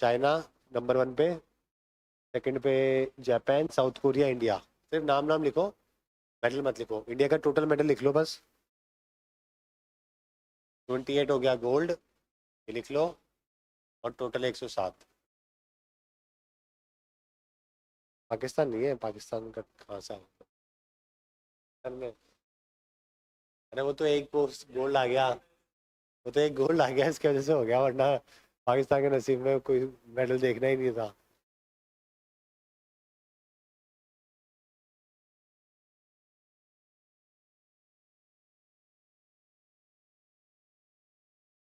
चाइना नंबर 1 पे, सेकंड पे जापान, साउथ कोरिया, इंडिया। सिर्फ नाम नाम लिखो, मेडल मत लिखो। इंडिया का टोटल मेडल लिख लो बस। 28 हो गया गोल्ड, ये लिख लो, और टोटल 107। पाकिस्तान नहीं है, पाकिस्तान का कहाँ से पाकिस्तान में? अरे वो तो एक गोल्ड आ गया, वो तो एक गोल्ड आ गया इसकी वजह से हो गया, वरना पाकिस्तान के नसीब में कोई मेडल देखना ही नहीं था।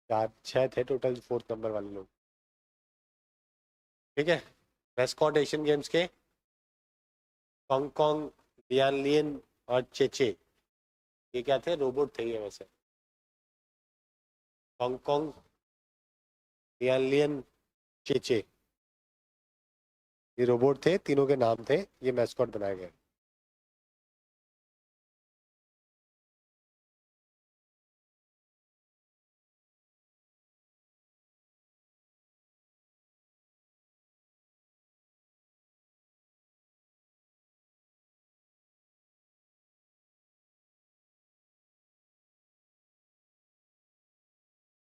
चार 6 थे टोटल 4th नंबर वाले लोग। ठीक है। मैस्कॉट एशियन गेम्स के हांगकांग, लियान और चेचे, ये क्या थे? रोबोट थे ये वैसे। हांगकांग, लियान, चेचे, ये रोबोट थे, तीनों के नाम थे, ये मैस्कॉट बनाए गए।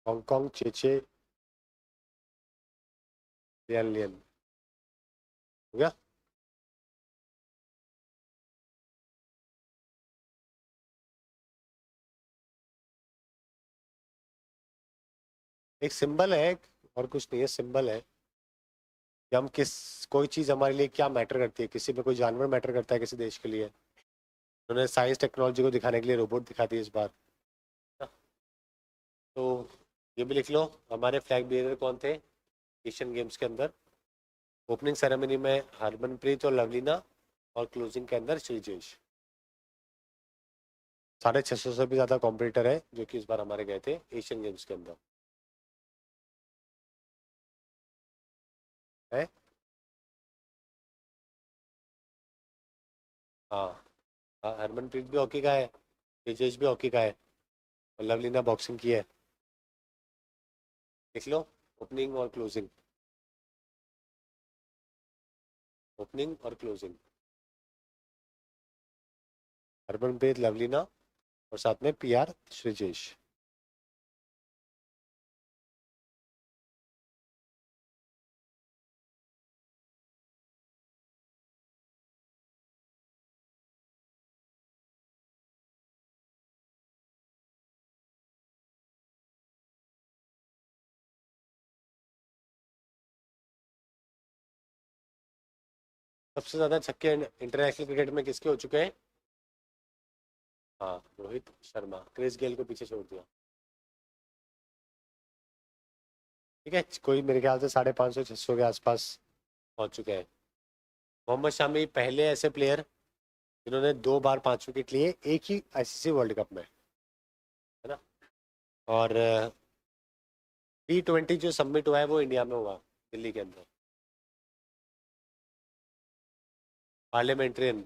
हांगकांग, चेचे, लियन हो गया। एक सिंबल है, और कुछ नहीं है, सिंबल है कि हम किस, कोई चीज हमारे लिए क्या मैटर करती है। किसी में कोई जानवर मैटर करता है किसी देश के लिए, उन्होंने साइंस टेक्नोलॉजी को दिखाने के लिए रोबोट दिखा दी इस बार। तो ये भी लिख लो, हमारे फ्लैग बेयरर कौन थे एशियन गेम्स के अंदर। ओपनिंग सेरेमनी में हरमनप्रीत और लवलीना, और क्लोजिंग के अंदर श्रीजेश। 650 से भी ज़्यादा कॉम्पिटिटर है जो कि इस बार हमारे गए थे एशियन गेम्स के अंदर है। हाँ हाँ, हरमनप्रीत भी हॉकी का है, श्रीजेश भी हॉकी का है, और लवलीना बॉक्सिंग की है। लिख लो, ओपनिंग और क्लोजिंग, ओपनिंग और क्लोजिंग, हरमनप्रीत लवलीना और साथ में पीआर श्रीजेश। सबसे ज्यादा छक्के इंटरनेशनल क्रिकेट में किसके हो चुके हैं? हाँ, रोहित शर्मा, क्रिस गेल को पीछे छोड़ दिया। ठीक है, कोई मेरे ख्याल से 550 600 के आसपास पहुंच चुके हैं। मोहम्मद शामी पहले ऐसे प्लेयर जिन्होंने 2 बार 5 विकेट लिए एक ही आईसीसी वर्ल्ड कप में, है ना। और T20 जो सबमिट हुआ है वो इंडिया में हुआ, दिल्ली के अंदर। पार्लियामेंट्रियन,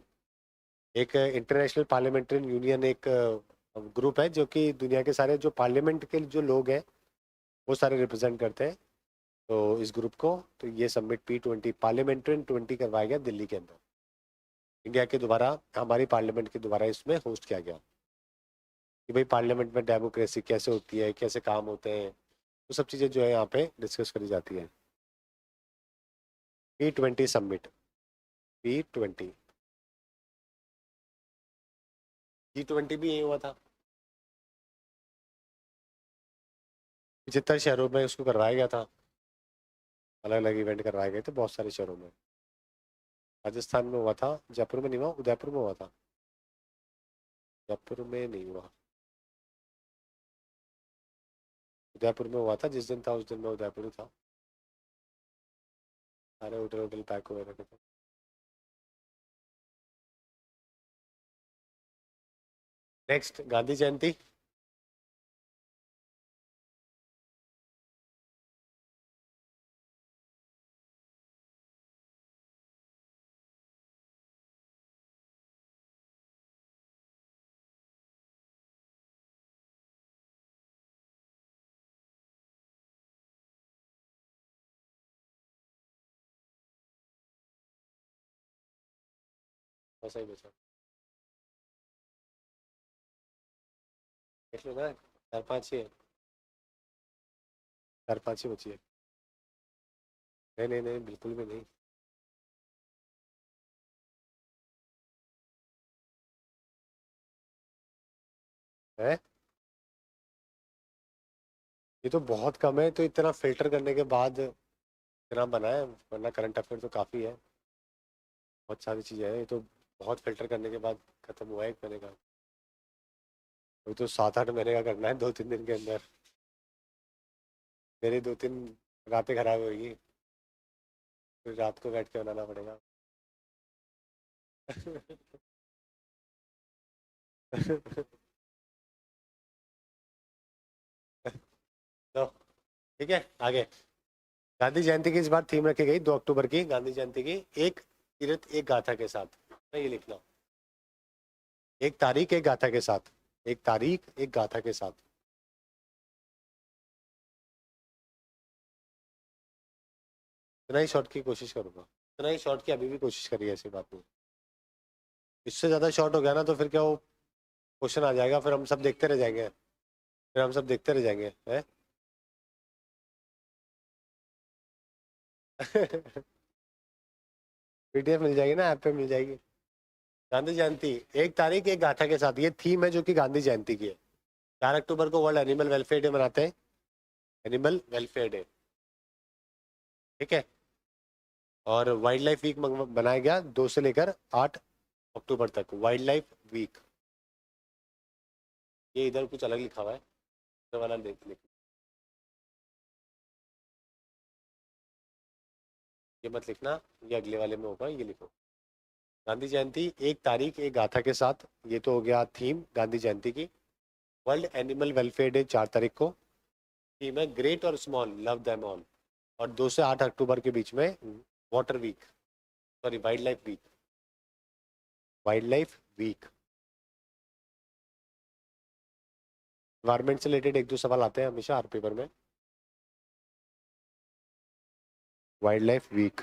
एक इंटरनेशनल पार्लियामेंट्रियन यूनियन, एक ग्रुप है जो कि दुनिया के सारे जो पार्लियामेंट के जो लोग हैं वो सारे रिप्रेजेंट करते हैं। तो इस ग्रुप को, तो ये सबमिट P20 पार्लियामेंट्रियन 20 करवाया गया दिल्ली के अंदर। इंडिया के दोबारा, हमारी पार्लियामेंट के दोबारा इसमें होस्ट किया गया कि भाई पार्लियामेंट में डेमोक्रेसी कैसे होती है, कैसे काम होते हैं, वो सब चीज़ें जो है यहाँ पे डिस्कस करी जाती है। P20 सबमिट, P20, G20 भी यही हुआ था। 75 शहरों में उसको करवाया गया था, अलग अलग इवेंट करवाए गए थे बहुत सारे शहरों में। राजस्थान में हुआ था, जयपुर में नहीं हुआ, उदयपुर में हुआ था। जयपुर में नहीं हुआ, उदयपुर में हुआ था। जिस दिन था उस दिन मैं उदयपुर ही था, सारे होटल होटल पैक हुए रखे थे। नेक्स्ट, गांधी जयंती। बस ही बचा, देख लो ना, 4 5 ही है, 4 5 ही बची है। नहीं नहीं नहीं, बिल्कुल भी नहीं है। ये तो बहुत कम है, तो इतना फिल्टर करने के बाद इतना बना है, वरना करंट अफेयर तो काफ़ी है, बहुत सारी चीज़ें हैं। ये तो बहुत फिल्टर करने के बाद खत्म हुआ है 1 महीने का। वो तो 7 8 महीने का करना है 2 3 दिन के अंदर। मेरी 2 3 रातें खराब होगी, फिर रात को बैठ के बनाना पड़ेगा। तो ठीक है, आगे। गांधी जयंती की इस बार थीम रखी गई 2 अक्टूबर की गांधी जयंती की, एक तीर्थ एक गाथा के साथ। मैं ये लिखना, एक तारीख एक गाथा के साथ, एक तारीख एक गाथा के साथ। इतना ही शॉर्ट की कोशिश करूंगा, इतना ही शॉर्ट की अभी भी कोशिश करी है, ऐसी बात नहीं। इससे ज्यादा शॉर्ट हो गया ना तो फिर क्या, वो क्वेश्चन आ जाएगा, फिर हम सब देखते रह जाएंगे, फिर हम सब देखते रह जाएंगे है। पीडीएफ मिल जाएगी ना, ऐप पे मिल जाएगी। गांधी जयंती, एक तारीख एक गाथा के साथ, ये थीम है जो कि गांधी जयंती की है। 4 अक्टूबर को वर्ल्ड एनिमल वेलफेयर डे मनाते हैं, एनिमल वेलफेयर डे, ठीक है। और वाइल्ड लाइफ वीक बनाया गया 2 से लेकर 8 अक्टूबर तक वाइल्ड लाइफ वीक। ये इधर कुछ अलग लिखा हुआ है, इधर वाला देख लिख, ये मत लिखना, ये अगले वाले में होगा, ये लिखो। गांधी जयंती, एक तारीख एक गाथा के साथ, ये तो हो गया थीम गांधी जयंती की। वर्ल्ड एनिमल वेलफेयर डे 4 तारीख को, थीम है ग्रेट और स्मॉल लव देम ऑल। और 2 से 8 अक्टूबर के बीच में water week, sorry wild life week, wild life week. Environment से रिलेटेड एक दो सवाल आते हैं हमेशा हर पेपर में। वाइल्ड लाइफ वीक,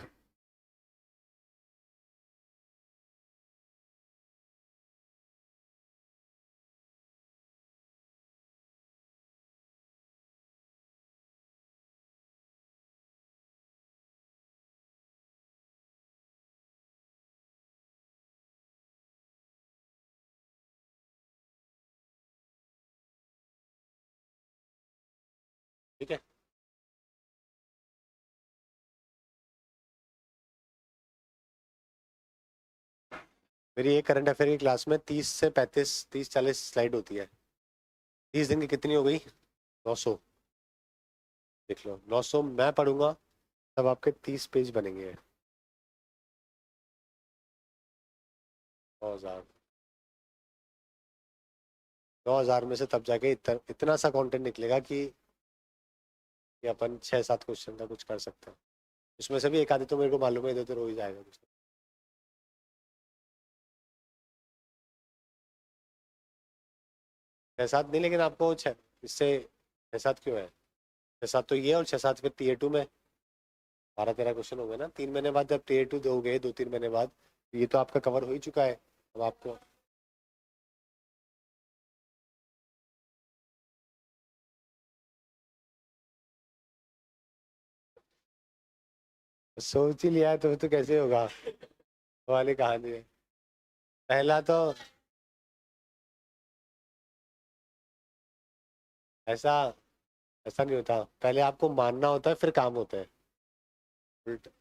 ठीक है। मेरी एक करंट अफेयर की क्लास में 30 से 35, 30-40 स्लाइड होती है। 30 दिन की कितनी हो गई? 900। देख लो, 900 मैं पढ़ूंगा तब आपके 30 पेज बनेंगे। 9,000, 9,000 में से तब जाके इतना सा कंटेंट निकलेगा कि अपन 6-7 क्वेश्चन का कुछ कर सकते हैं। उसमें से भी एक आधे तो मेरे को मालूम है, इधर तो रो ही जाएगा कुछ। 6-7 नहीं, लेकिन आपको छः इससे 6-7 क्यों है? 6-7 तो ये, और 6-7 फिर टीए टू में 12-13 क्वेश्चन हो गए ना। 3 महीने बाद जब टीए टू दोगे, 2-3 महीने बाद, तो ये तो आपका कवर हो ही चुका है। अब आपको सोच ही लिया है तो कैसे होगा? वो वाली कहानी है। पहला तो ऐसा ऐसा नहीं होता, पहले आपको मानना होता है फिर काम होता है। उल्टा,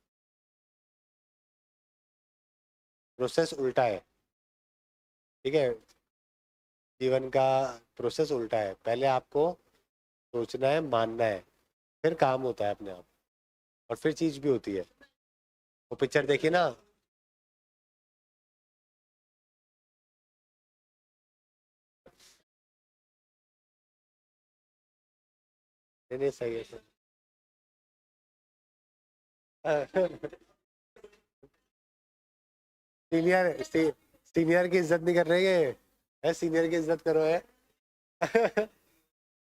प्रोसेस उल्टा है। ठीक है, जीवन का प्रोसेस उल्टा है। पहले आपको सोचना है, मानना है, फिर काम होता है अपने आप, और फिर चीज भी होती है। वो पिक्चर देखिए ना। नहीं नहीं, सही है, सही। सीनियर सीनियर की इज्जत नहीं कर रहे है, सीनियर की इज्जत करो है।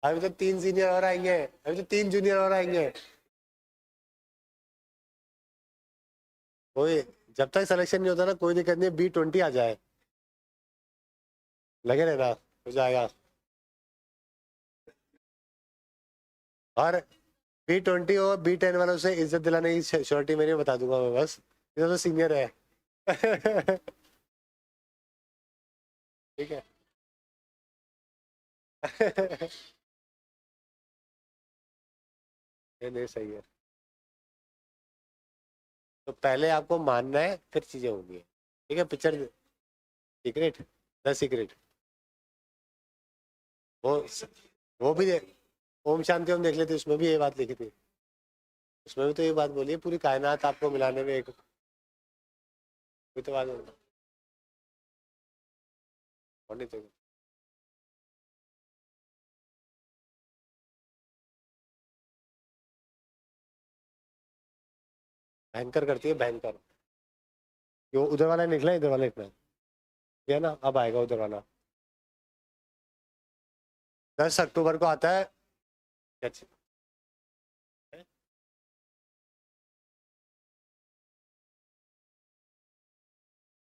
अभी तो 3 सीनियर और आएंगे, अभी तो 3 जूनियर और आएंगे। कोई, जब तक सिलेक्शन नहीं होता ना, कोई दिक्कत नहीं, B20 आ जाए, लगे रहना, हो जाएगा। और B20 और B10 वालों से इज्जत दिलाने की श्योरिटी मेरी बता दूंगा मैं, बस ये तो सीनियर है। ठीक है। नहीं नहीं, सही है। तो पहले आपको मानना है, फिर चीजें होंगी। ठीक है, पिक्चर सीक्रेट, द सीक्रेट, वो वो भी ओम शांति ओम देख लेते, उसमें भी ये बात लिखी थी। उसमें भी तो ये बात बोली है, पूरी कायनात आपको मिलाने में एक, कोई तो बात और नहीं तो। भयंकर करती है, भयंकर। क्यों, उधर वाला निकला, इधर वाला निकला? ये ना, अब आएगा उधर वाला। 10 अक्टूबर को आता है। अच्छा,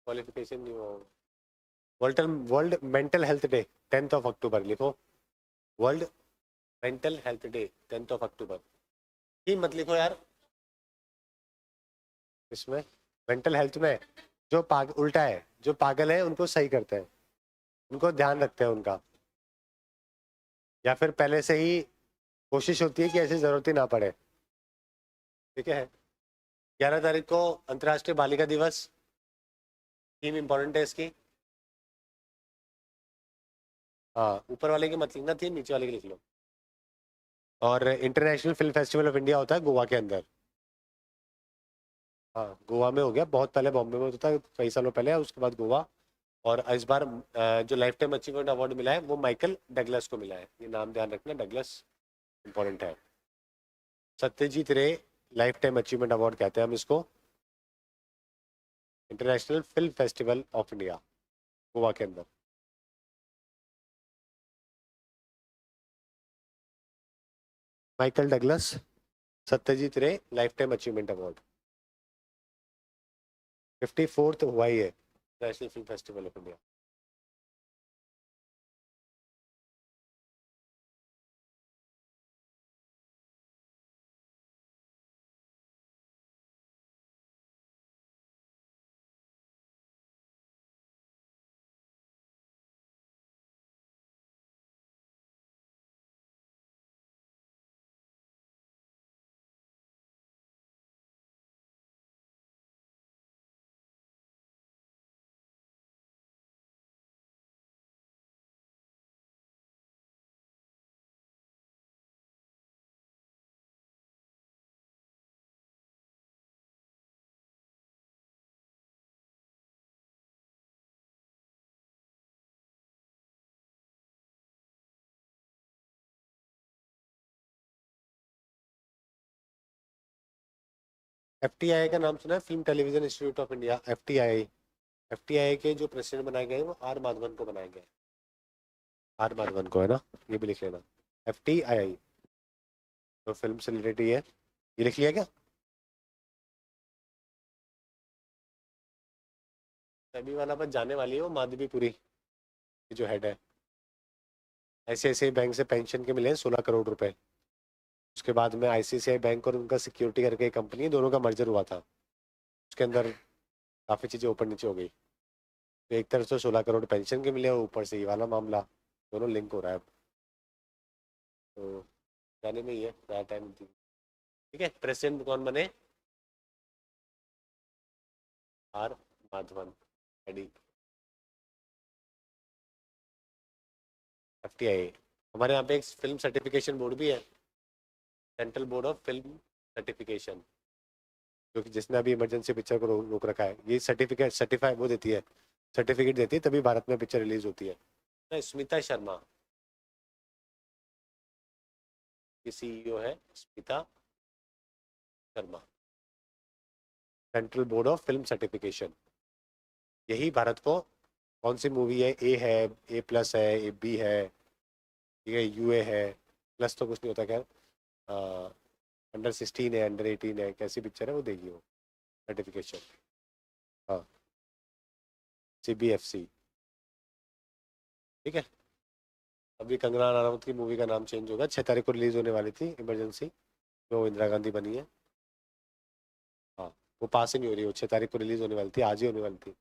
क्वालिफिकेशन नहीं हुआ। World world mental health day 10 अक्टूबर लिखो। वर्ल्ड मेंटल हेल्थ डे 10 अक्टूबर। ही मत लिखो यार, इसमें मेंटल हेल्थ में जो उल्टा है, जो पागल है उनको सही करते हैं, उनको ध्यान रखते हैं उनका, या फिर पहले से ही कोशिश होती है कि ऐसी जरूरत ही ना पड़े। ठीक है। 11 तारीख को अंतर्राष्ट्रीय बालिका दिवस। थीम इंपॉर्टेंट है इसकी। हाँ, ऊपर वाले की मत लिखना थीम, नीचे वाले की लिख लो। और international film festival of India होता है गोवा के अंदर। हाँ, गोवा में हो गया, बहुत पहले बॉम्बे में होता था कई सालों पहले, उसके बाद गोवा। और इस बार जो लाइफ टाइम अचीवमेंट अवार्ड मिला है वो माइकल डगलस को मिला है, ये नाम ध्यान रखना, डगलस इंपॉर्टेंट है। सत्यजीत रे लाइफ टाइम अचीवमेंट अवार्ड कहते हैं हम इसको। International film festival of India, Goa के अंदर। माइकल डगलस, सत्यजीत रे life time achievement award. 54th हुआ ही है national film festival of India. FTI का नाम सुना है, film television institute of India, FTI. FTI के जो प्रेसिडेंट बनाए गए हैं वो आर माधवन को बनाए गए हैं। आर माधवन को है ना, ये भी लिख लेना। एफटीआई तो फिल्म से रिलेटेड ही है, ये लिख लिया क्या? तभी वाला बस जाने वाली है वो माधवीपुरी की जो हेड है। आईसीआईसीआई बैंक से पेंशन के मिले हैं 16 करोड़ रुपए। उसके बाद में आईसीआईसीआई बैंक और उनका सिक्योरिटी करके एक कंपनी है, दोनों का मर्जर हुआ था। उसके अंदर काफ़ी चीज़ें ऊपर नीचे हो गई। तो एक तरफ से 16 करोड़ पेंशन के मिले और ऊपर से ये वाला मामला, दोनों लिंक हो रहा है अब। तो जाने में ही है ज़्यादा टाइम। ठीक है, प्रेसिडेंट कौन बने? आर माधवन, एडी। एफटीआई। हमारे यहाँ पे एक फिल्म सर्टिफिकेशन बोर्ड भी है, central board of film certification, जो कि जिसने अभी इमरजेंसी पिक्चर को रोक रखा है, ये सर्टिफिकेट सर्टिफाई वो देती है, सर्टिफिकेट देती है, तभी भारत में पिक्चर रिलीज होती है। नहीं, स्मिता शर्मा की सीईओ है, Smita Sharma. Central board of film certification, यही भारत को कौन सी मूवी है, ए है, A+ है, A B है, ठीक है, UA है, प्लस तो कुछ नहीं होता खैर, अंडर 16 है, अंडर 18 है, कैसी पिक्चर है वो देगी वो सर्टिफिकेशन। हाँ, CBFC। ठीक है। अभी कंगना रनावत की मूवी का नाम चेंज होगा, 6 तारीख को रिलीज होने वाली थी इमरजेंसी, जो इंदिरा गांधी बनी है। हाँ, वो पास ही नहीं हो रही, वो 6 तारीख को रिलीज होने वाली थी, आज ही होने वाली थी।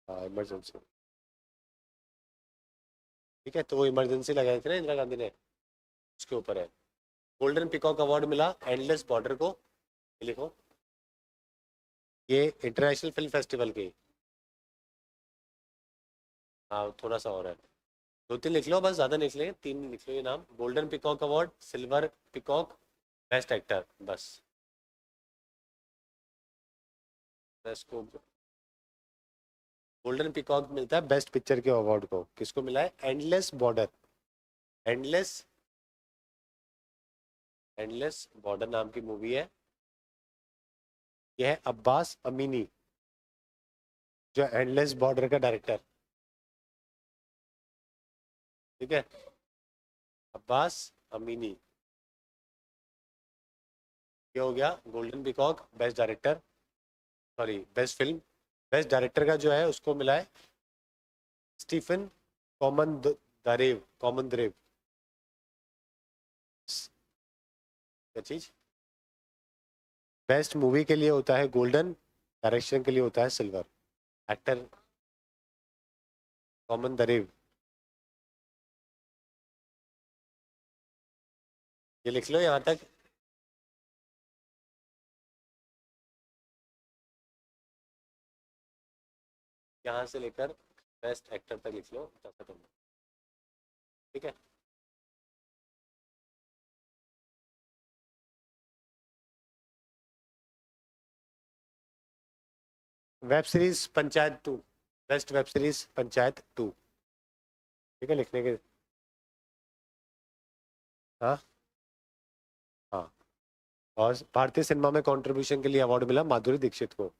हाँ, इमरजेंसी। ठीक है, तो वो इमरजेंसी लगाई थी ना इंदिरा गांधी ने, उसके ऊपर है। गोल्डन पिकॉक अवार्ड मिला एंडलेस बॉर्डर को, ये लिखो। ये इंटरनेशनल फिल्म फेस्टिवल की। हाँ, थोड़ा सा और है, 2-3 लिख लो बस, ज़्यादा नहीं लिख लेंगे, 3 लिख लो ये नाम। Golden peacock award, silver peacock, best actor, बस। इसको गोल्डन पिकॉक मिलता है बेस्ट पिक्चर के अवार्ड को, किसको मिला है? Endless border. Endless, endless border नाम की मूवी है। यह है अब्बास अमीनी, जो एंडलेस बॉर्डर का डायरेक्टर। ठीक है, अब्बास अमीनी। ये हो गया golden peacock best director, sorry best film. Best director का जो है उसको मिला है स्टीफन कॉमन दरेव, कॉमन दरेव। क्या चीज? बेस्ट मूवी के लिए होता है गोल्डन, डायरेक्शन के लिए होता है सिल्वर। एक्टर कॉमन दरेव, ये लिख लो यहाँ तक। यहाँ से लेकर बेस्ट एक्टर तक लिख लो, खत्म। ठीक है। Web series panchayat 2, best web series panchayat 2। ठीक है, लिखने के। हाँ हाँ। और भारतीय सिनेमा में कंट्रीब्यूशन के लिए अवार्ड मिला माधुरी दीक्षित को।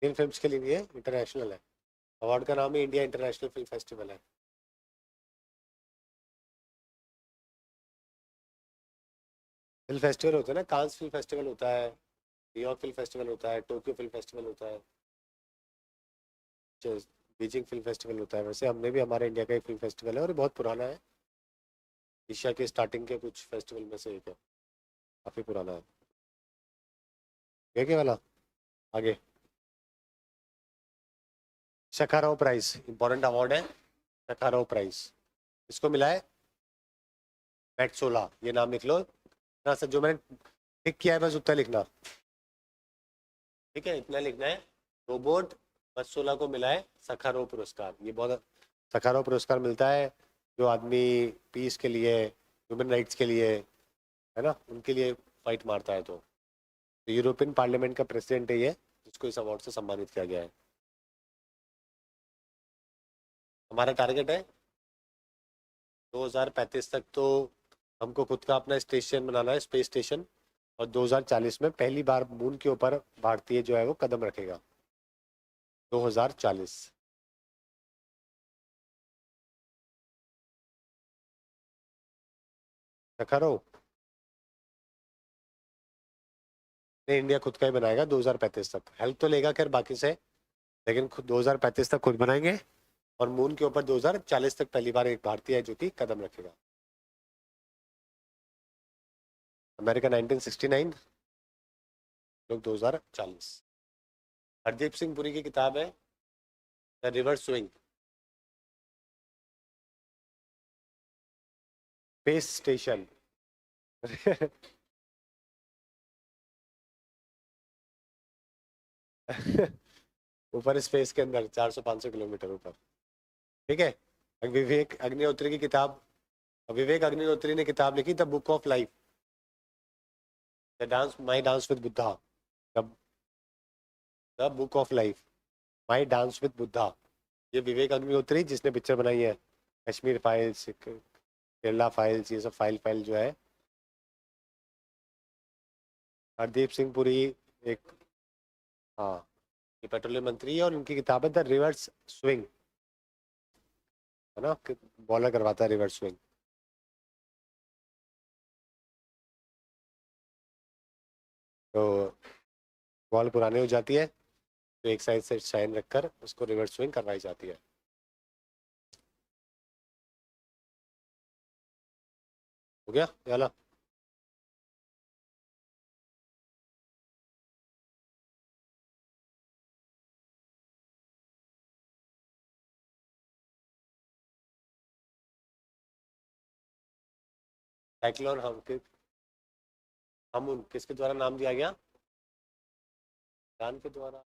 इन फिल्म्स के लिए इंटरनेशनल है। अवार्ड का नाम ही इंडिया इंटरनेशनल फिल्म फेस्टिवल है। फिल्म फेस्टिवल होता है ना, कांस फिल्म फेस्टिवल होता है, न्यूयॉर्क फिल्म फेस्टिवल होता है, टोक्यो फिल्म फेस्टिवल होता है, बीजिंग फिल्म फेस्टिवल होता है। वैसे हमने भी, हमारे इंडिया का एक फिल्म फेस्टिवल है और ये बहुत पुराना है। एशिया के स्टार्टिंग के कुछ फेस्टिवल में से एक है, काफी पुराना है। ये वाला आगे, शखाराव प्राइज इंपॉर्टेंट अवार्ड है। शखाराव प्राइज इसको मिला है मैट्सोला, ये नाम लिख लो। इतना सा जो मैंने टिक किया है बस उतना लिखना। ठीक है, इतना लिखना है। रोबोट मैट्सोला को मिला है सखारोव पुरस्कार। ये बहुत, सखारोव पुरस्कार मिलता है जो आदमी पीस के लिए, ह्यूमन राइट्स के लिए, है ना, उनके लिए फाइट मारता है। तो यूरोपियन पार्लियामेंट का प्रेसिडेंट है ये, जिसको इस अवार्ड से सम्मानित किया गया है। हमारा टारगेट है 2035 तक तो हमको खुद का अपना स्टेशन बनाना है, स्पेस स्टेशन। और 2040 में पहली बार मून के ऊपर भारतीय जो है वो कदम रखेगा। 2040। रखा रहो। नहीं, इंडिया खुद का ही बनाएगा 2035 तक। हेल्प तो लेगा खैर बाकी से, लेकिन खुद 2035 तक खुद बनाएंगे। और मून के ऊपर 2040 तक पहली बार एक भारतीय है जो कि कदम रखेगा। अमेरिका 1969, लोग 2040। हरदीप सिंह पुरी की किताब है the river swing. Space station. ऊपर स्पेस के अंदर 400-500 किलोमीटर ऊपर। ठीक है। विवेक अग्निहोत्री की किताब, विवेक अग्निहोत्री ने किताब लिखी the book of life, the dance my dance with Buddha. The book of life, my dance with Buddha. ये विवेक अग्निहोत्री जिसने पिक्चर बनाई है, कश्मीर फाइल्स, केरला फाइल्स, ये सब फाइल फाइल जो है। हरदीप सिंह पुरी एक, हाँ, ये पेट्रोलियम मंत्री है और उनकी किताब है द रिवर्स स्विंग, है ना, बॉलर करवाता है रिवर्स स्विंग। तो बॉल पुरानी हो जाती है तो एक साइड से शाइन रखकर उसको रिवर्स स्विंग करवाई जाती है। हो गया ये वाला। साइक्लोन हम किसके द्वारा नाम दिया गया? जान के द्वारा,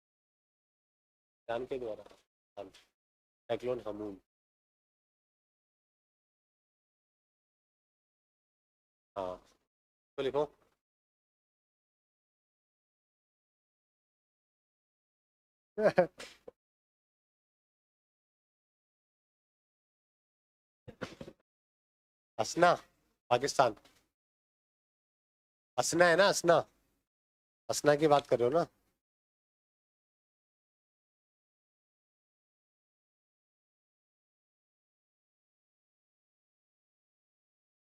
जान के द्वारा। साइक्लोन हमून। हाँ, तो लिखो। असना, पाकिस्तान। असना है ना, असना। हंसना की बात कर रहे हो ना?